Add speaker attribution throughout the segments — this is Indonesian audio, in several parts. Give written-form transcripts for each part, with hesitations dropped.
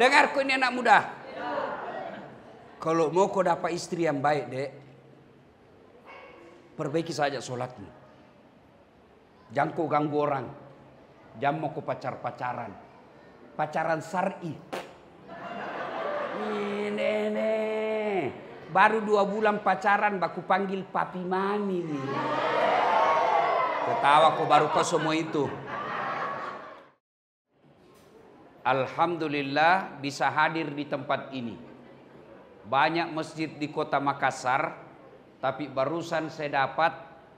Speaker 1: Dengarku ini anak muda. Kalau mau kau dapat istri yang baik, dek, perbaiki saja sholatmu. Jangan kau ganggu orang. Jangan mau kau pacaran. Pacaran syar'i. Ini. Baru 2 bulan pacaran, baku panggil papi mami nih. Ketawa kau baru kau semua itu. Alhamdulillah bisa hadir di tempat ini. Banyak masjid di kota Makassar, tapi barusan saya dapat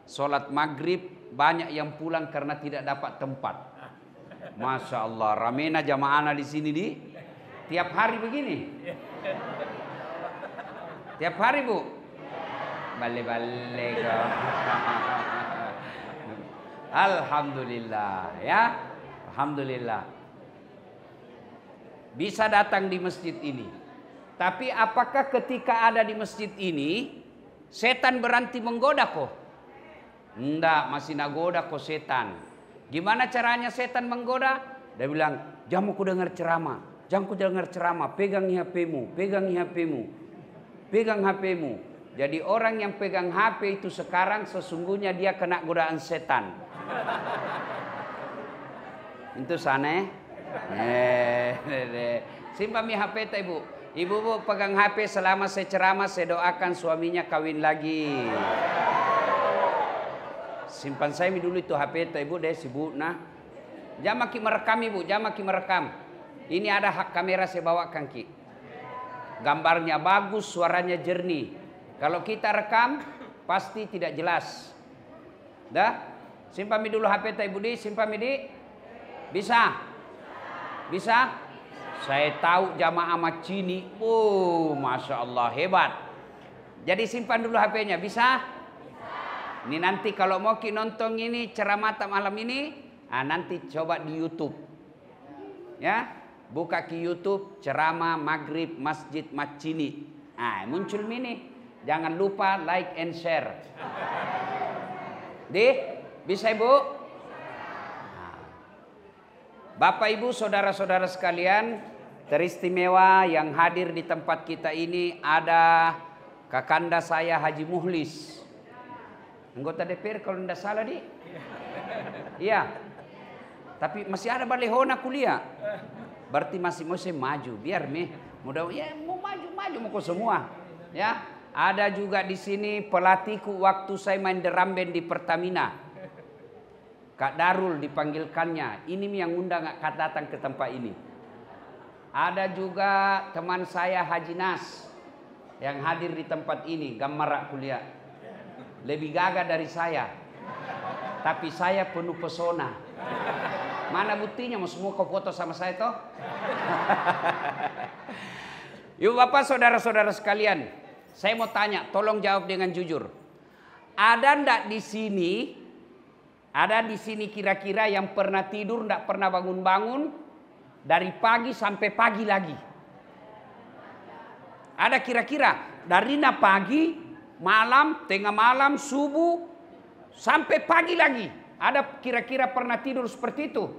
Speaker 1: sholat maghrib banyak yang pulang karena tidak dapat tempat. Masya Allah, ramena jamaah di sini di tiap hari begini. Tiap hari bu, balik. Alhamdulillah ya, alhamdulillah bisa datang di masjid ini. Tapi apakah ketika ada di masjid ini setan berhenti menggoda kok? Enggak, masih nagoda kok setan. Gimana caranya setan menggoda? Dia bilang, jangan ku dengar ceramah, jangan ku dengar ceramah, pegang HP-mu, pegang HP-mu, pegang HP-mu. Jadi orang yang pegang HP itu sekarang sesungguhnya dia kena godaan setan. Itu sana. Simpan mi HP ta ibu. Ibu pegang HP selama saya ceramah, saya doakan suaminya kawin lagi. Simpan saya dulu itu HP ta ibu deh sibuk nah. Jangan maki merekam ibu, jangan maki merekam. Ini ada hak kamera saya bawakan ki. Gambarnya bagus, suaranya jernih. Kalau kita rekam pasti tidak jelas. Dah? Simpan mi dulu HP ta ibu di, simpan mi di. Bisa? Bisa? Saya tahu jamaah Macini, Masya Allah hebat. Jadi simpan dulu HP-nya, bisa? Ini nanti kalau mau ki nonton ini ceramah malam ini, nanti coba di YouTube. Ya, buka ki YouTube ceramah maghrib Masjid Macini. Muncul ini. Jangan lupa like and share. Bisa ibu? Bapak ibu saudara-saudara sekalian, teristimewa yang hadir di tempat kita ini ada kakanda saya Haji Muhlis, anggota DPR kalau tidak salah di. Iya. Tapi masih ada balehona kuliah. Berarti masih maju biar mudah ya mau maju mau semua. Ya, ada juga di sini pelatihku waktu saya main drum band di Pertamina. Kak Darul dipanggilkannya. Ini yang undang Kak datang ke tempat ini. Ada juga teman saya Haji Nas yang hadir di tempat ini, gambar kuliah. Lebih gagah dari saya. Tapi saya penuh pesona. Mana buktinya mau semua kau foto sama saya toh? Yuk Bapak saudara-saudara sekalian, saya mau tanya, tolong jawab dengan jujur. Ada ndak di sini? Ada di sini kira-kira yang pernah tidur ndak pernah bangun-bangun dari pagi sampai pagi lagi? Ada kira-kira dari pagi, malam, tengah malam, subuh sampai pagi lagi. Ada kira-kira pernah tidur seperti itu?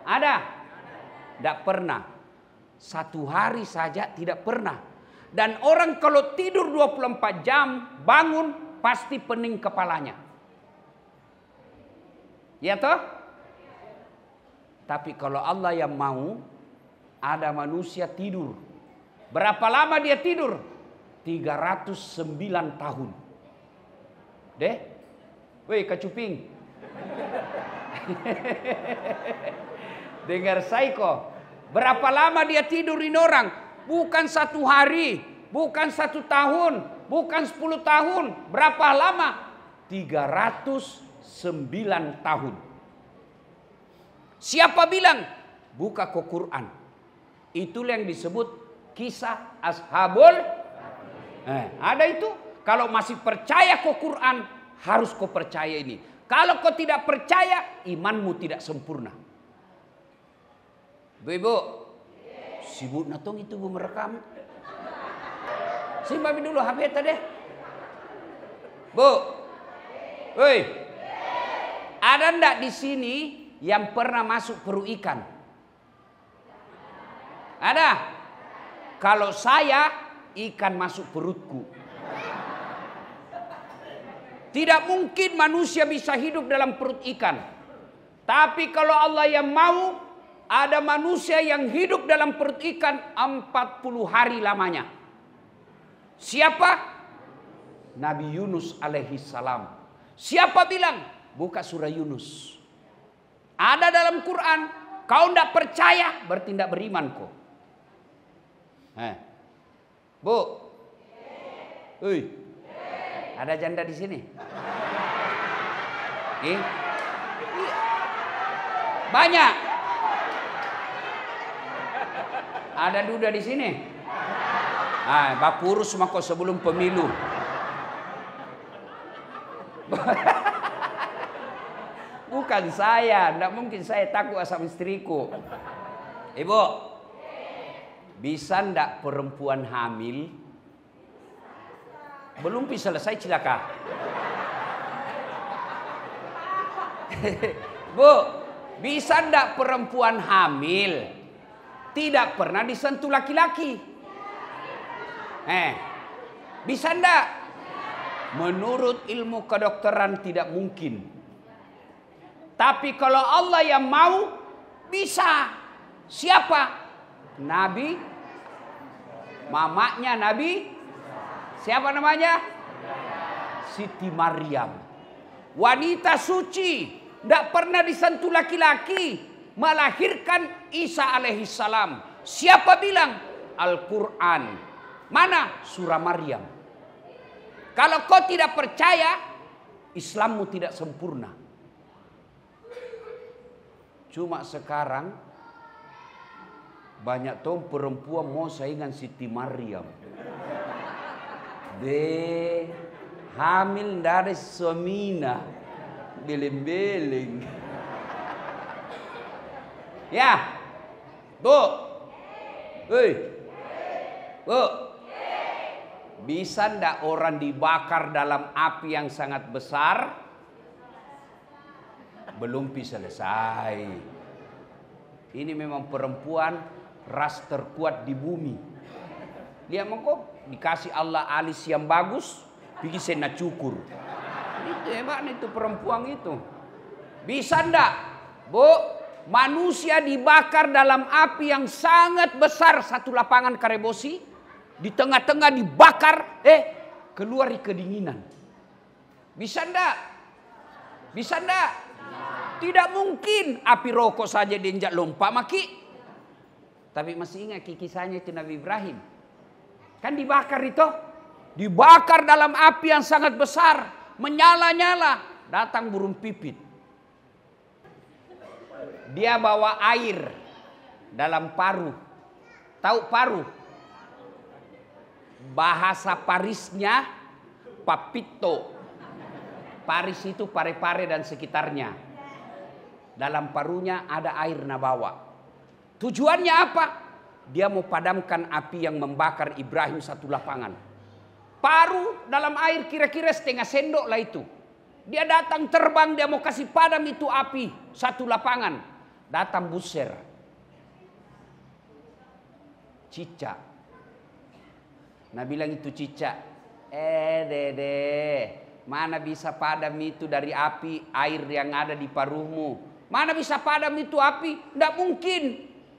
Speaker 1: Ada? Tidak pernah. 1 hari saja tidak pernah. Dan orang kalau tidur 24 jam bangun pasti pening kepalanya. Ya toh? Tapi kalau Allah yang mau, ada manusia tidur. Berapa lama dia tidur? 309 tahun. Deh? Woi kacuping. Dengar Saiko. Berapa lama dia tidurin orang? Bukan 1 hari, bukan 1 tahun, bukan 10 tahun. Berapa lama? 309 tahun. Siapa bilang? Buka ke Quran. Itulah yang disebut kisah Ashabul. Ada itu. Kalau masih percaya ke Quran, harus kau percaya ini. Kalau kau tidak percaya, imanmu tidak sempurna. Ibu, sibuk natong itu bu merekam. Simpan dulu HP tadi. Bu, woi, ada ndak di sini yang pernah masuk perut ikan? Ada? Kalau saya, ikan masuk perutku. Tidak mungkin manusia bisa hidup dalam perut ikan. Tapi kalau Allah yang mau, ada manusia yang hidup dalam perut ikan 40 hari lamanya. Siapa? Nabi Yunus alaihi salam. Siapa bilang? Buka surah Yunus. Ada dalam Quran. Kau tidak percaya, berarti tidak beriman kau. Bu. Ada janda di sini? Banyak. Ada duda di sini? Bak urus sama kau sebelum pemilu. Bukan saya, tidak mungkin saya takut asam istriku. Ibu, bisa ndak perempuan hamil belum bisa selesai celaka? Bu, bisa ndak perempuan hamil tidak pernah disentuh laki-laki? Bisa ndak? Menurut ilmu kedokteran tidak mungkin. Tapi kalau Allah yang mau, bisa. Siapa? Nabi. Mamanya Nabi. Siapa namanya? Siti Maryam. Wanita suci. Tidak pernah disentuh laki-laki. Melahirkan Isa alaihissalam. Siapa bilang? Al-Quran. Mana? Surah Maryam. Kalau kau tidak percaya, Islammu tidak sempurna. Cuma sekarang banyak tuh perempuan mau saingan Siti Maryam. Hamil dari suaminya, beleng-beleng. Ya, Bu, Bu, bisa ndak orang dibakar dalam api yang sangat besar? Belum bisa selesai. Ini memang perempuan ras terkuat di bumi. Lihat kok dikasih Allah alis yang bagus, bikin sena cukur. Itu hebat itu perempuan itu. Bisa ndak, Bu? Manusia dibakar dalam api yang sangat besar, satu lapangan Karebosi, di tengah-tengah dibakar, keluar kedinginan. Bisa ndak? Bisa ndak? Tidak mungkin api rokok saja diinjak lompat maki. Tapi masih ingat kisahnya itu Nabi Ibrahim. Kan dibakar itu. Dibakar dalam api yang sangat besar. Menyala-nyala. Datang burung pipit. Dia bawa air dalam paru. Tahu paru? Bahasa Parisnya papito. Paris itu pare-pare dan sekitarnya. Dalam parunya ada air nabawa. Tujuannya apa? Dia mau padamkan api yang membakar Ibrahim satu lapangan. Paru dalam air kira-kira setengah sendok lah itu. Dia datang terbang, dia mau kasih padam itu api satu lapangan. Datang buser. Cicak. Nah bilang itu cicak. Dede, mana bisa padam itu dari api air yang ada di paruhmu? Mana bisa padam itu api? Tidak mungkin.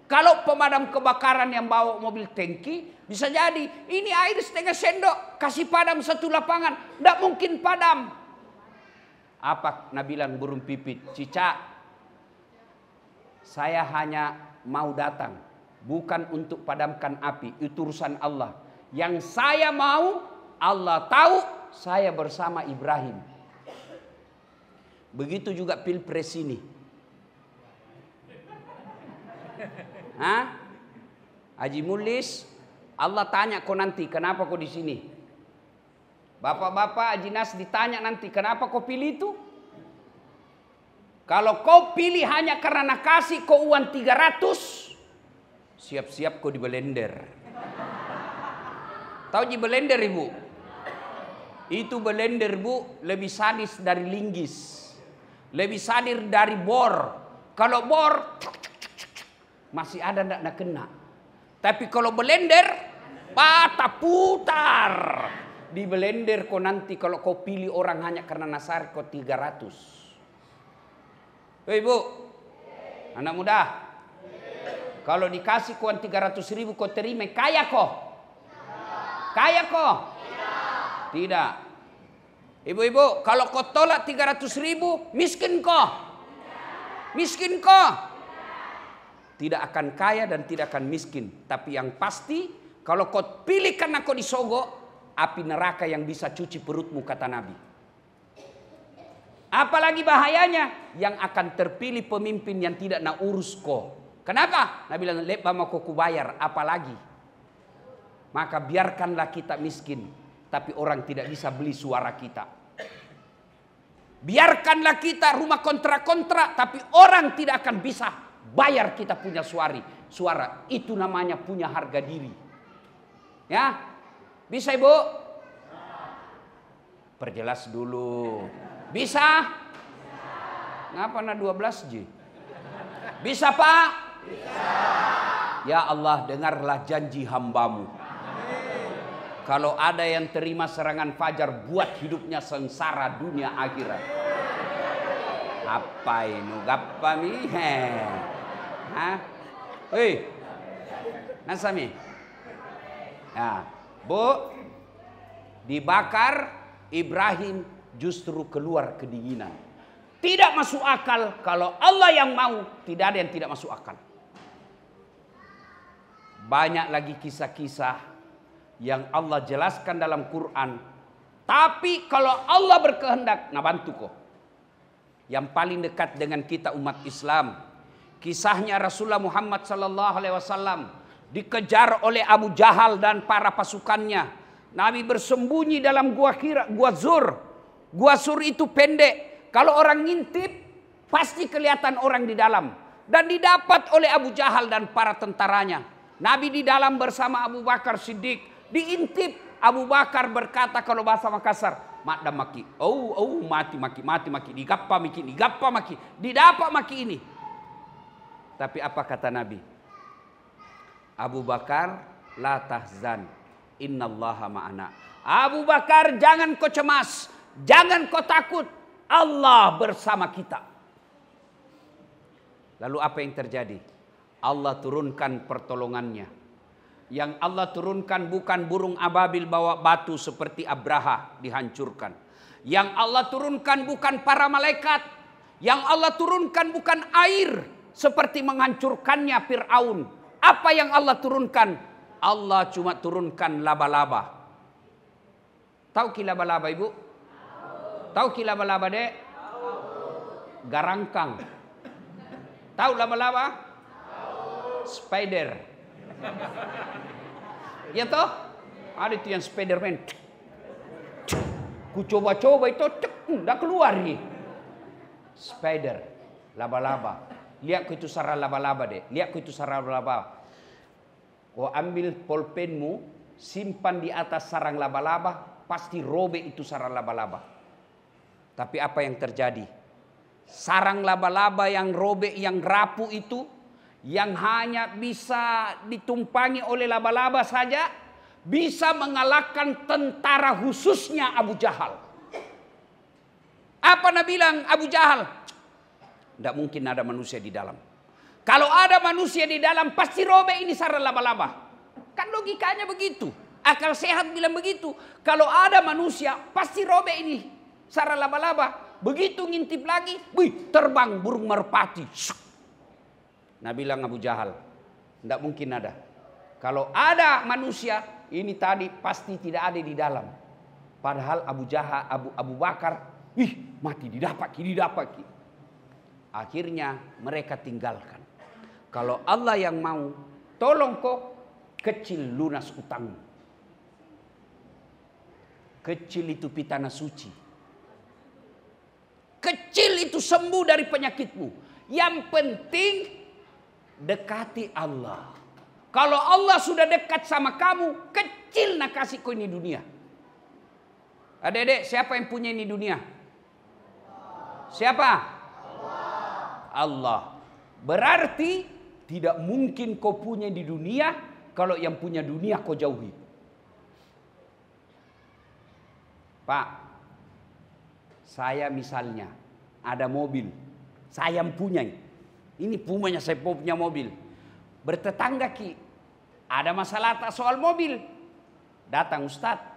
Speaker 1: Kalau pemadam kebakaran yang bawa mobil tangki, bisa jadi ini air setengah sendok, kasih padam satu lapangan. Tidak mungkin padam. Apa Nabi bilang burung pipit? Cicak, saya hanya mau datang. Bukan untuk padamkan api. Itu urusan Allah. Yang saya mau, Allah tahu saya bersama Ibrahim. Begitu juga pilpres ini. Haji Mulis, Allah tanya kau nanti kenapa kau di sini. Bapak-bapak Haji Nas ditanya nanti kenapa kau pilih itu. Kalau kau pilih hanya karena nak kasih kau uang 300, siap-siap kau di blender. Tahu di blender ibu? Itu blender bu lebih sadis dari linggis, lebih sadis dari bor. Kalau bor masih ada ndak kena. Tapi kalau blender, patah putar. Di blender kau nanti kalau kau pilih orang hanya karena nasar kau 300. Ibu, anak muda, kalau dikasih kau 300.000 kau terima, kaya kau? Kaya kau? Tidak. Ibu-ibu, kalau kau tolak 300.000, miskin kau? Miskin kau? Tidak akan kaya dan tidak akan miskin. Tapi yang pasti, kalau kau pilih karena kau disogok, api neraka yang bisa cuci perutmu, kata Nabi. Apalagi bahayanya, yang akan terpilih pemimpin yang tidak nak urus kau. Kenapa? Nabi bilang, lepa mau kau kubayar, apalagi. Maka biarkanlah kita miskin, tapi orang tidak bisa beli suara kita. Biarkanlah kita rumah kontrak-kontrak, tapi orang tidak akan bisa bayar kita punya suara. Itu namanya punya harga diri. Ya, bisa ibu? Perjelas dulu. Bisa? Ngapa na 12J? Bisa pak? Bisa. Ya Allah, dengarlah janji hambamu. Kalau ada yang terima serangan fajar, buat hidupnya sengsara dunia akhirat. Apa ini? Gapa mi? Hah? Hei, nasami. Nah, bu, dibakar Ibrahim justru keluar kedinginan. Tidak masuk akal. Kalau Allah yang mau, tidak ada yang tidak masuk akal. Banyak lagi kisah-kisah yang Allah jelaskan dalam Quran. Tapi kalau Allah berkehendak, nah bantu kok. Yang paling dekat dengan kita umat Islam, kisahnya Rasulullah Muhammad SAW dikejar oleh Abu Jahal dan para pasukannya. Nabi bersembunyi dalam gua Zur. Gua Zur itu pendek. Kalau orang ngintip, pasti kelihatan orang di dalam. Dan didapat oleh Abu Jahal dan para tentaranya. Nabi di dalam bersama Abu Bakar Siddiq. Diintip, Abu Bakar berkata kalau bahasa Makassar, "Mak maki, mati, digappa maki, didapat maki ini." Tapi apa kata Nabi? Abu Bakar, la tahzan, innallaha ma'ana. Abu Bakar, jangan kau cemas, jangan kau takut, Allah bersama kita. Lalu apa yang terjadi? Allah turunkan pertolongannya. Yang Allah turunkan bukan burung ababil bawa batu seperti Abraha dihancurkan. Yang Allah turunkan bukan para malaikat. Yang Allah turunkan bukan air seperti menghancurkannya Fir'aun. Apa yang Allah turunkan? Allah cuma turunkan laba-laba. Tahu ki laba-laba ibu? Tahu ki laba-laba dek? Garangkang. Tahu laba-laba? Spider. Ya toh? Ada itu yang Spiderman. Ku coba-coba itu, udah keluar nih. Spider, laba-laba. Lihat ku itu sarang laba-laba deh. Lihat ku itu sarang laba-laba. Kau ambil pulpenmu, simpan di atas sarang laba-laba, pasti robek itu sarang laba-laba. Tapi apa yang terjadi? Sarang laba-laba yang robek, yang rapuh itu, yang hanya bisa ditumpangi oleh laba-laba saja, bisa mengalahkan tentara khususnya Abu Jahal. Apa Nabi bilang Abu Jahal? Tidak mungkin ada manusia di dalam. Kalau ada manusia di dalam, pasti robek ini sarang laba-laba. Kan logikanya begitu. Akal sehat bilang begitu. Kalau ada manusia, pasti robek ini sarang laba-laba. Begitu ngintip lagi, wih, terbang burung merpati. Nah bilang Abu Jahal, tidak mungkin ada. Kalau ada manusia, ini tadi pasti tidak ada di dalam. Padahal Abu Bakar, mati didapat. Akhirnya mereka tinggalkan. Kalau Allah yang mau, tolong kok kecil lunas utangmu. Kecil itu pitana suci. Kecil itu sembuh dari penyakitmu. Yang penting dekati Allah. Kalau Allah sudah dekat sama kamu, kecil nak kasih kau ini dunia. Adik-adik, siapa yang punya ini dunia? Siapa? Allah. Berarti tidak mungkin kau punya di dunia kalau yang punya dunia kau jauhi. Pak, saya misalnya ada mobil, saya yang punya. Ini punya, saya punya mobil. Bertetangga Ki, ada masalah tak soal mobil. Datang Ustadz,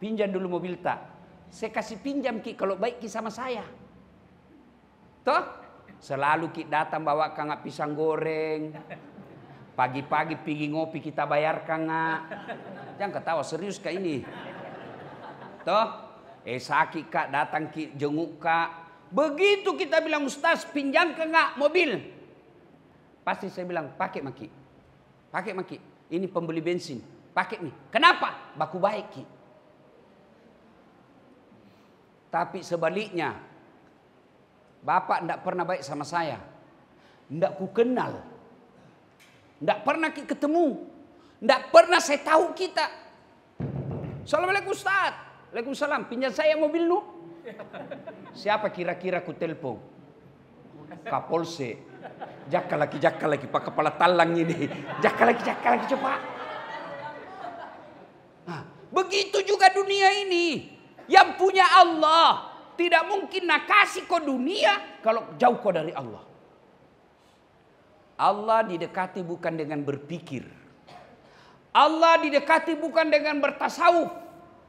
Speaker 1: pinjam dulu mobil tak. Saya kasih pinjam Ki kalau baik Ki sama saya. Toh, selalu Ki datang bawa kangak pisang goreng. Pagi-pagi pergi ngopi kita bayar kangak. Jangan ketawa, serius Kak ini. Toh, sakit Kak datang Ki jenguk Kak. Begitu kita bilang Ustaz pinjam kangak mobil. Pasti saya bilang pakai Maki. Pakai Maki. Ini pembeli bensin. Pakai nih. Kenapa? Baku baik Ki. Tapi sebaliknya, Bapak tidak pernah baik sama saya. Tidak ku kenal. Tidak pernah ketemu. Tidak pernah saya tahu kita. Assalamualaikum Ustaz. Waalaikumsalam. Pinjam saya mobil lu. Siapa kira-kira ku telepon? Kapolsek. Jaka lagi pak kepala talang ini. Jaka lagi coba. Nah, begitu juga dunia ini. Yang punya Allah tidak mungkin nak kasih kau dunia kalau jauh kau dari Allah. Allah didekati bukan dengan berpikir. Allah didekati bukan dengan bertasawuf.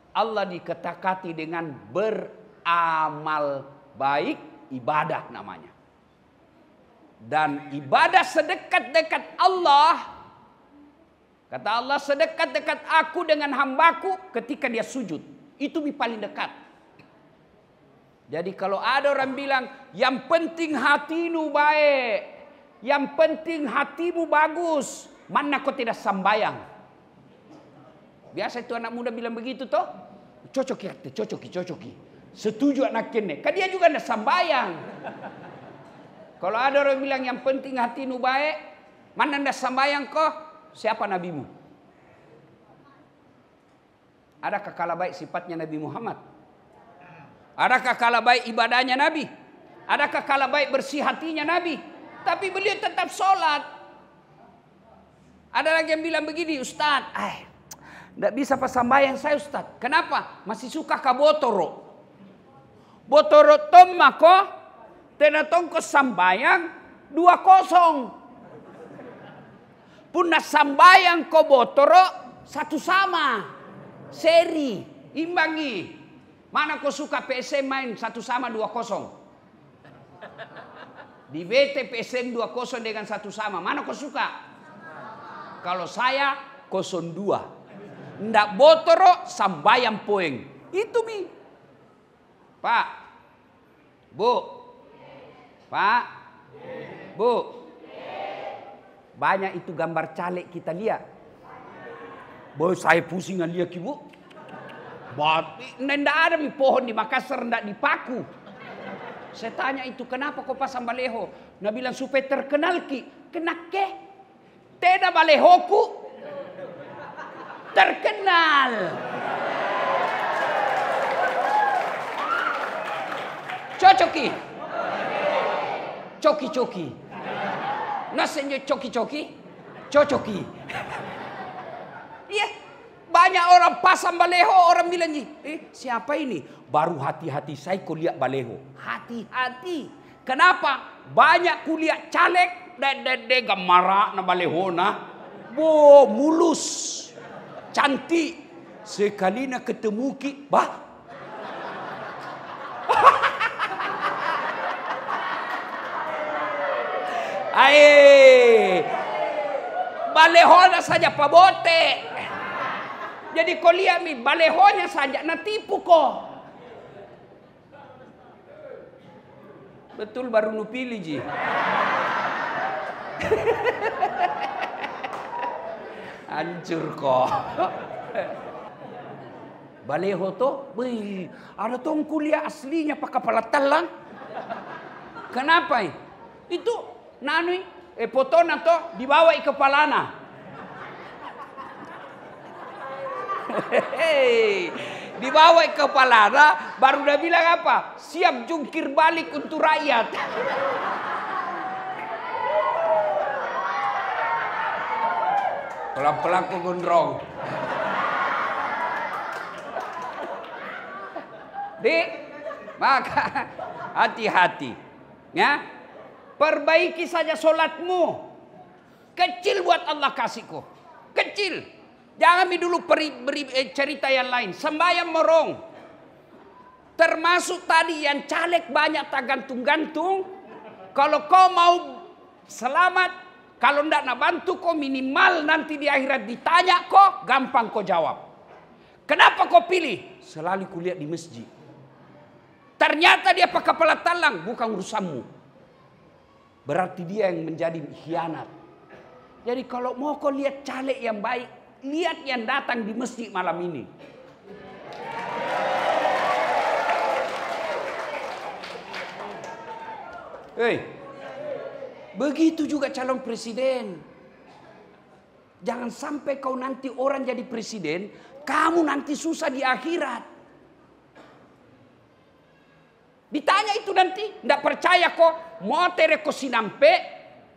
Speaker 1: Allah didekati dengan beramal baik, ibadah namanya. Dan ibadah sedekat-dekat Allah. Kata Allah, sedekat-dekat aku dengan hambaku ketika dia sujud. Itu paling dekat. Jadi kalau ada orang bilang, yang penting hatimu baik, yang penting hatimu bagus, mana kau tidak sambayang. Biasa itu anak muda bilang begitu toh. Cocoki. Setuju anak kene. Kan dia juga tidak sambayang. Kalau ada orang bilang yang penting hatimu baik, mana tidak sambayang kau, siapa nabimu? Adakah kalah baik sifatnya Nabi Muhammad? Adakah kalah baik ibadahnya Nabi? Adakah kalah baik bersih hatinya Nabi? Tapi beliau tetap sholat. Ada lagi yang bilang begini, Ustaz, tidak bisa pas sambayang saya Ustaz. Kenapa? Masih suka ka botoro. Botoro tom mako, tenatong ko sambayang 2-0. Puna sambayang ko botoro satu sama. Seri, imbangi. Mana kau suka PSM main 1 sama 2-0? Di BT PSM 2-0 dengan 1 sama. Mana kau suka? Kalau saya 0-2. Ndak botoro sambayang poeng. Itu mi. Pak. Bu. Pak. Bu. Banyak itu gambar caleg kita lihat. Boy, saya pusingan lihat ibu. Ndak ada mi pohon di Makassar ndak dipaku. Saya tanya itu kenapa kau pasang baleho? Nah bilang supaya terkenal Ki. Kenake? Tidak balehoku terkenal. Cocoki. Coki. Nasenyo coki. Cocoki. Iya, banyak orang pasang baleho, orang bilang siapa ini? Baru hati-hati saya kuliah baleho. Hati-hati. Kenapa? Banyak kuliah caleg, de gamara na baleho na. Mulus, cantik. Sekali nak ketemu Ki, balehonya saja pabote. Jadi kau lihat mi balehonya saja natipu kau. Betul baru nu pilih ji. Hancur kau. Baleho to, ada tong kuliah aslinya pakai kepala talang. Kenapa? Itu nanui potona to dibawa ke kepalana. Dibawa ke kepalana, baru udah bilang apa? Siap jungkir balik untuk rakyat. Pelan-pelan kok gondrong. Dek, maka hati-hati. Ya, perbaiki saja solatmu. Kecil buat Allah kasihku. Kecil. Jangan dulu beri cerita yang lain. Sembahyang morong. Termasuk tadi yang caleg banyak tak gantung-gantung. Kalau kau mau selamat, kalau ndak nak bantu kau, minimal nanti di akhirat ditanya kau, gampang kau jawab. Kenapa kau pilih? Selalu kulihat di masjid. Ternyata dia pakai kepala talang, bukan urusanmu. Berarti dia yang menjadi khianat. Jadi kalau mau kau lihat caleg yang baik, lihat yang datang di masjid malam ini. Hei, begitu juga calon presiden. Jangan sampai kau nanti orang jadi presiden, kamu nanti susah di akhirat. Ditanya itu nanti, tidak percaya kok, motere ko sinampe,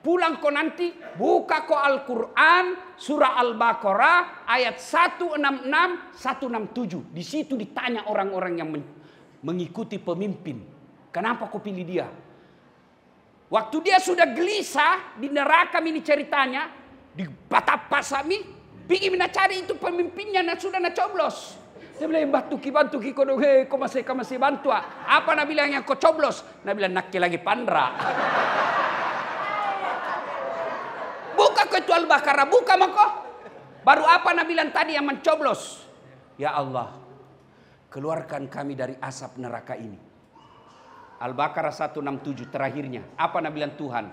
Speaker 1: pulang kok nanti, buka kok Al-Quran, surah Al-Baqarah, ayat 166, 167. Di situ ditanya orang-orang yang mengikuti pemimpin. Kenapa kau pilih dia? Waktu dia sudah gelisah, di neraka ini ceritanya, di Batapasami, pergi cari itu pemimpinnya, sudah coblos. Dia bilang, bantu ki kodong, kau masih bantu. Apa nak bilang yang kau coblos? Nak bilang nak lagi pandra. Buka kau itu Al-Baqarah, buka mako. Baru apa nak bilang tadi yang mencoblos? Ya Allah, keluarkan kami dari asap neraka ini. Al-Baqarah 167 terakhirnya. Apa nak bilang Tuhan?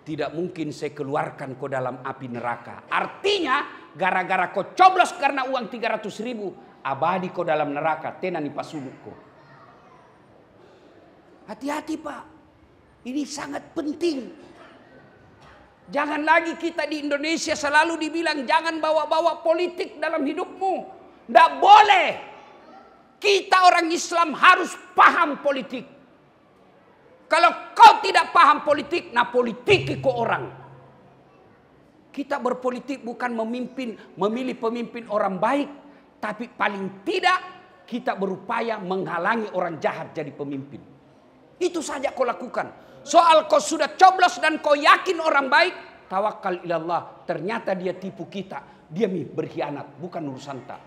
Speaker 1: Tidak mungkin saya keluarkan kau dalam api neraka. Artinya, gara-gara kau coblos karena uang 300.000. Abadi kau dalam neraka, tenani pasulukku. Hati-hati Pak, ini sangat penting. Jangan lagi kita di Indonesia selalu dibilang jangan bawa-bawa politik dalam hidupmu. Tidak boleh. Kita orang Islam harus paham politik. Kalau kau tidak paham politik, nah politiki kau orang. Kita berpolitik bukan memilih pemimpin orang baik. Tapi paling tidak kita berupaya menghalangi orang jahat jadi pemimpin. Itu saja kau lakukan. Soal kau sudah coblos dan kau yakin orang baik, tawakal ilallah. Ternyata dia tipu kita. Dia berkhianat, bukan urusan tak.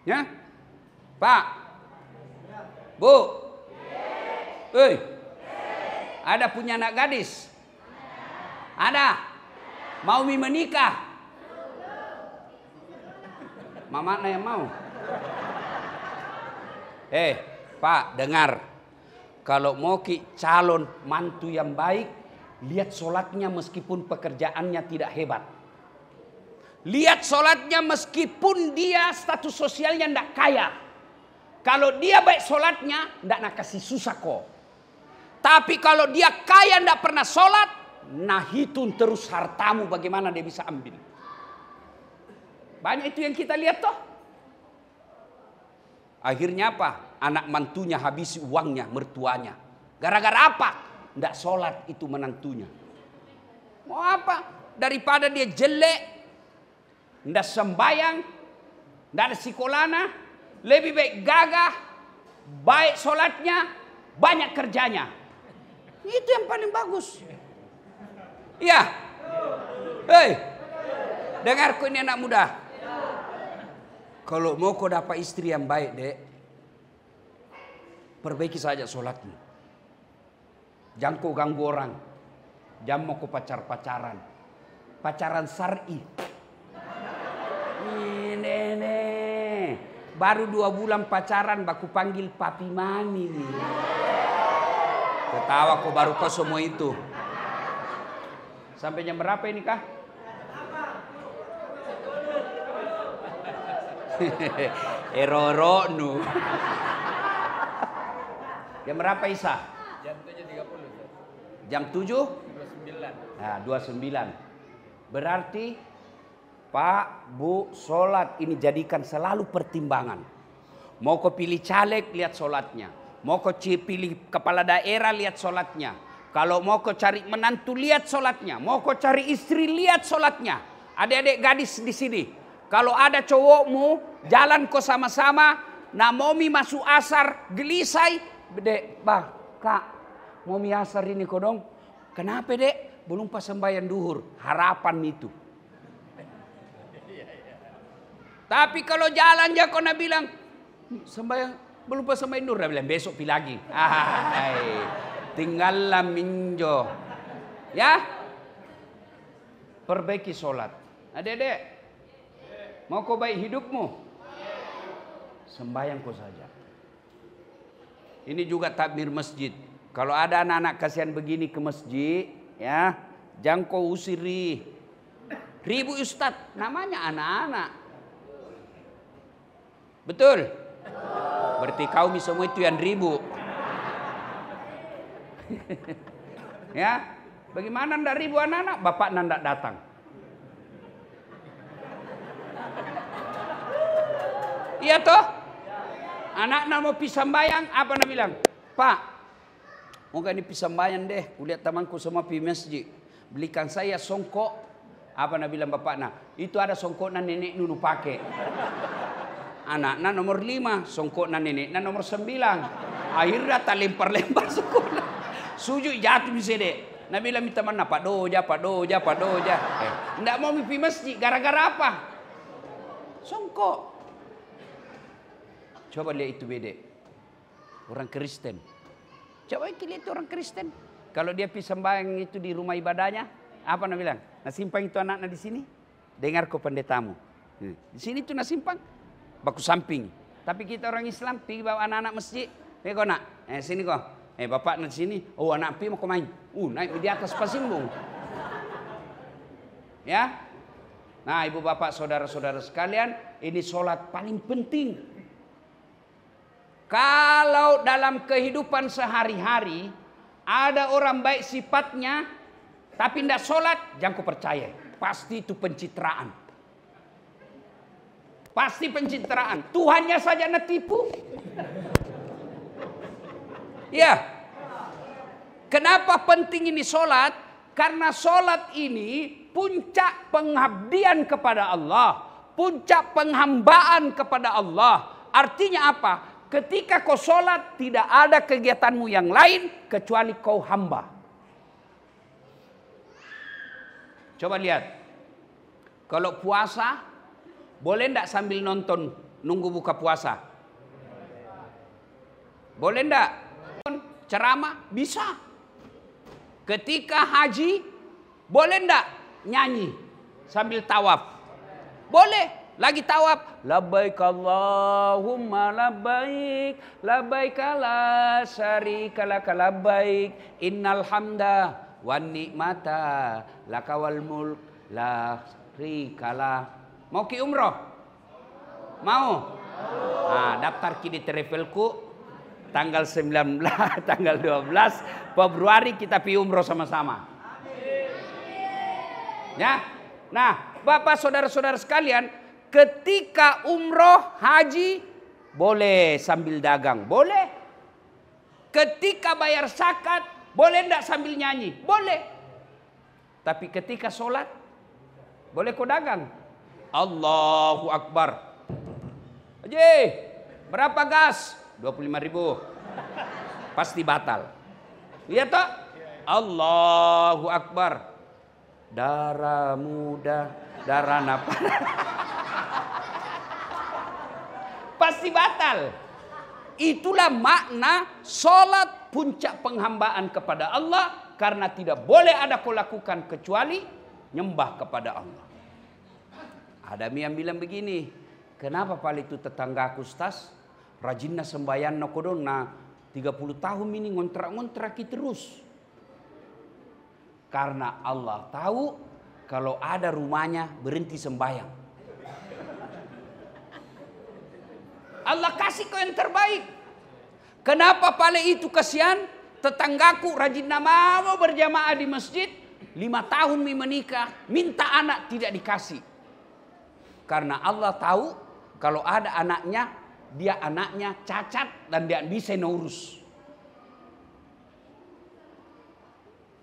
Speaker 1: Ya? Pak. Bu. Hei. Ada punya anak gadis? Ada. Mau menikah? Mama yang mau. Pak, dengar. Kalau mau calon mantu yang baik, lihat solatnya meskipun pekerjaannya tidak hebat. Lihat solatnya meskipun dia status sosialnya tidak kaya. Kalau dia baik solatnya, tidak nak kasih susah kok. Tapi kalau dia kaya tidak pernah solat, nah hitung terus hartamu bagaimana dia bisa ambil. Banyak itu yang kita lihat toh. Akhirnya apa? Anak mantunya habisi uangnya, mertuanya. Gara-gara apa? Tidak sholat itu menantunya. Mau apa? Daripada dia jelek, tidak sembayang, tidak ada sikolana, lebih baik gagah, baik sholatnya, banyak kerjanya. Itu yang paling bagus. Iya. Hei, dengarku ini anak muda. Kalau mau kau dapat istri yang baik, dek, perbaiki saja sholatmu. Jangan kau ganggu orang. Jangan mau kau pacaran. Pacaran syar'i. Ini. Baru 2 bulan pacaran, baku panggil papi mami nih. Ketawa kau baru kau semua itu. Sampai jam berapa ini kah? Eroro nu. Jam berapa Isa?
Speaker 2: Jam 7.30.
Speaker 1: Jam 7?
Speaker 2: 29.
Speaker 1: Nah, 29. Berarti Pak, Bu, sholat ini jadikan selalu pertimbangan. Mau kau pilih caleg, lihat sholatnya. Mau kau pilih kepala daerah, lihat sholatnya. Kalau mau kau cari menantu, lihat sholatnya. Mau kau cari istri, lihat sholatnya. Adik-adik gadis di sini, kalau ada cowokmu jalan kau sama-sama, namomi masuk asar gelisai, dek, bah, kak, momi asar ini kau dong. Kenapa dek? Belum pas sembahyang duhur, harapan itu. Tapi kalau jalan aja kau nak bilang sembahyang belum pas sembahyang duhur, dia bilang besok pi lagi. Tinggallah minjo, ya. Perbaiki sholat. Adik-adik, mau kau baik hidupmu? Sembahyang kau saja. Ini juga takbir masjid. Kalau ada anak-anak kasihan begini ke masjid, ya, jangan kau usiri. Ribu Ustadz, namanya anak-anak. Betul? Berarti kaum semua itu yang ribu. Ya, bagaimana ndak ribu anak-anak? Bapak ndak datang. Iya toh? Anak-anak mau pisah sembahyang, apa nak bilang? Pak, mau gak ini pisah sembahyang deh. Kulihat temanku semua pergi masjid. Belikan saya songkok. Apa nak bilang bapak? Nah, itu ada songkok nan nenek dulu pakai. Anak-anak nomor 5, songkok nan nenek nan nomor 9. Akhirnya tak lempar-lempar sekolah. Sujud jatuh di sini. Nabi bilang minta mana? Pak Doja. Nggak mau pergi masjid. Gara-gara apa? Songkok. Coba lihat itu beda. Orang Kristen. Coba lihat orang Kristen. Kalau dia pergi sembahyang itu di rumah ibadahnya, apa nak bilang? Nah simpang itu anak-anak di sini. Dengar kau pendetamu. Di sini tuh nak simpang. Baku samping. Tapi kita orang Islam pergi bawa anak-anak masjid. Kau nak? Sini kau. Bapak nak di sini. Oh anak pergi mau kau main. Naik di atas pasimbung. Ya. Nah ibu bapak saudara-saudara sekalian. Ini sholat paling penting. Kalau dalam kehidupan sehari-hari ada orang baik sifatnya tapi tidak sholat, jangan kau percaya. Pasti itu pencitraan. Pasti pencitraan. Tuhannya saja nak tipu. Ya. Kenapa penting ini sholat? Karena sholat ini puncak pengabdian kepada Allah. Puncak penghambaan kepada Allah. Artinya apa? Ketika kau sholat tidak ada kegiatanmu yang lain kecuali kau hamba. Coba lihat. Kalau puasa, boleh enggak sambil nonton nunggu buka puasa? Boleh enggak? Ceramah? Bisa. Ketika haji, boleh enggak nyanyi sambil tawaf? Boleh. Lagi tawaf, labbaik Allahumma labbaik, labbaik la syarika laka labbaik, innal hamda wan ni'mata laka wal mulk la syarika. Mau ki umroh? Mau? Nah, daftar ki di travelku tanggal 19, tanggal 12 Februari kita pi umroh sama-sama. Ya. Nah, Bapak saudara-saudara sekalian, ketika umroh, haji, boleh sambil dagang, boleh. Ketika bayar zakat, boleh enggak sambil nyanyi? Boleh. Tapi ketika sholat, boleh kau dagang? Allahu Akbar. Haji, berapa gas? 25.000. Pasti batal. Lihat toh? Allahu Akbar. Darah muda, darah nafas. Pasti batal. Itulah makna sholat puncak penghambaan kepada Allah. Karena tidak boleh ada kau lakukan kecuali nyembah kepada Allah. Ada yang bilang begini. Kenapa pali itu tetanggaku Ustaz? Rajinna sembahyang no kodong na 30 tahun ini ngontrak-ngontrak terus. Karena Allah tahu kalau ada rumahnya berhenti sembahyang. Allah kasih kau yang terbaik. Kenapa pale itu kasihan? Tetanggaku rajin nama mau berjamaah di masjid. 5 tahun menikah. Minta anak tidak dikasih. Karena Allah tahu kalau ada anaknya. Dia anaknya cacat dan dia bisa ngurus.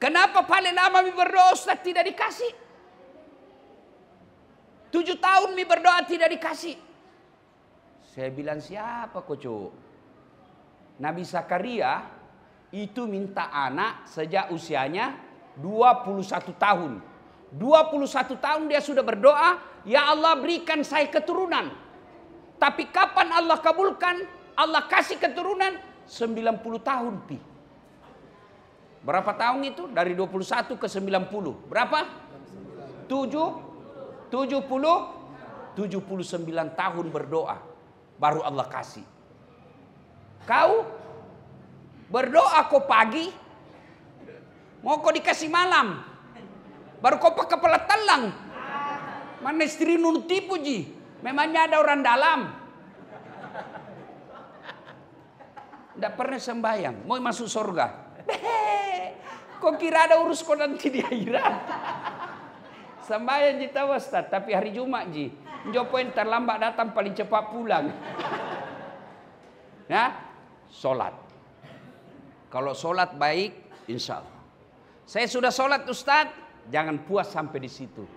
Speaker 1: Kenapa paling lama berdoa Ustaz tidak dikasih? 7 tahun mi berdoa tidak dikasih. Saya bilang, siapa kocok? Nabi Zakaria itu minta anak sejak usianya 21 tahun. 21 tahun dia sudah berdoa, ya Allah berikan saya keturunan. Tapi kapan Allah kabulkan? Allah kasih keturunan 90 tahun pi. Berapa tahun itu? Dari 21 ke 90. Berapa? 79 tahun berdoa. Baru Allah kasih. Kau berdoa kau pagi, mau kau dikasih malam. Baru kau pakai kepala telang. Mana istri nun tipu ji. Memangnya ada orang dalam. Tidak pernah sembahyang. Mau masuk surga. Kok kira ada urus kau nanti di akhirat. Sembahyang ji tahu Ustaz. Tapi hari Jumat ji. Jopoin terlambat datang paling cepat pulang. Ya, sholat. Kalau sholat baik, insya Allah. Saya sudah sholat Ustaz. Jangan puas sampai di situ.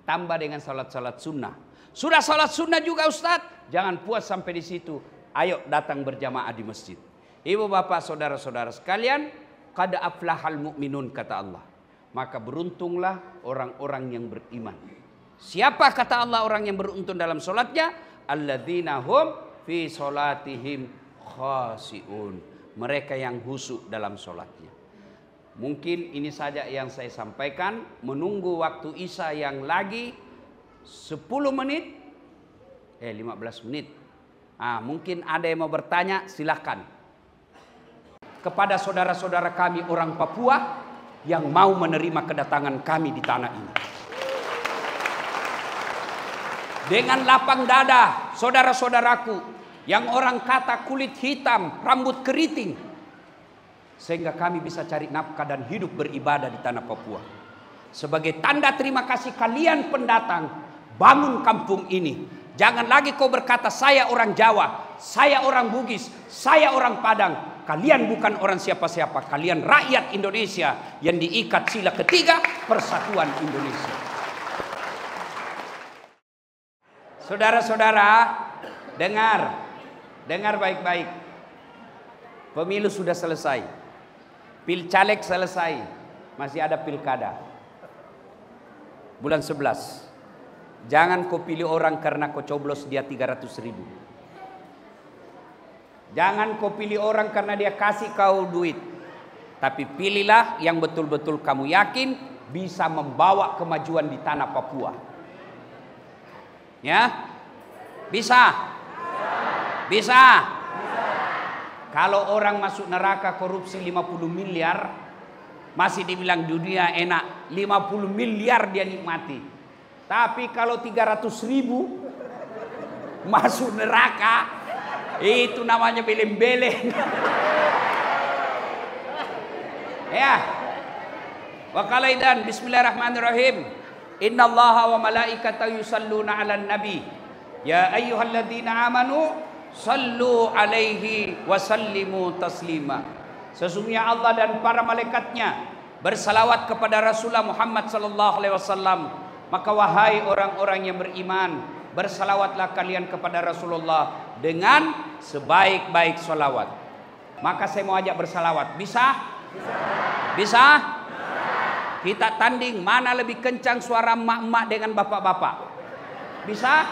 Speaker 1: Tambah dengan sholat-sholat sunnah. Sudah sholat sunnah juga Ustaz. Jangan puas sampai di situ. Ayo datang berjamaah di masjid. Ibu bapak saudara-saudara sekalian. Qad aflahal mu'minun kata Allah. Maka beruntunglah orang-orang yang beriman. Siapa kata Allah orang yang beruntung dalam sholatnya? Alladzina hum fi sholatihim khasi'un. Mereka yang khusyuk dalam sholatnya. Mungkin ini saja yang saya sampaikan. Menunggu waktu Isya yang lagi 10 menit. 15 menit. Mungkin ada yang mau bertanya, silakan. Kepada saudara-saudara kami orang Papua yang mau menerima kedatangan kami di tanah ini. Dengan lapang dada, saudara-saudaraku yang orang kata kulit hitam, rambut keriting. Sehingga kami bisa cari nafkah dan hidup beribadah di tanah Papua. Sebagai tanda terima kasih kalian pendatang, bangun kampung ini. Jangan lagi kau berkata saya orang Jawa, saya orang Bugis, saya orang Padang. Kalian bukan orang siapa-siapa. Kalian rakyat Indonesia yang diikat sila ketiga Persatuan Indonesia. Saudara-saudara, dengar baik-baik. Pemilu sudah selesai. Pilcaleg selesai. Masih ada pilkada. Bulan 11. Jangan kau pilih orang karena kau coblos dia 300.000. Jangan kau pilih orang karena dia kasih kau duit. Tapi pilihlah yang betul-betul kamu yakin bisa membawa kemajuan di tanah Papua. Ya? Bisa? Bisa? Kalau orang masuk neraka korupsi 50 miliar, masih dibilang dunia enak. 50 miliar dia nikmati. Tapi kalau 300.000 masuk neraka, itu namanya beleng-beleng. Ya. Wa qalaidan bismillahirrahmanirrahim. Innallaha wa malaikatahu yusalluna 'alan nabi. Ya ayyuhalladzina amanu sallu 'alaihi wa sallimu taslima. Sesungguhnya Allah dan para malaikatnya bersalawat kepada Rasulullah Muhammad sallallahu alaihi wasallam. Maka wahai orang-orang yang beriman, bersalawatlah kalian kepada Rasulullah dengan sebaik-baik salawat. Maka saya mau ajak bersalawat. Bisa? Bisa? Kita tanding mana lebih kencang suara emak-emak dengan bapak-bapak. Bisa?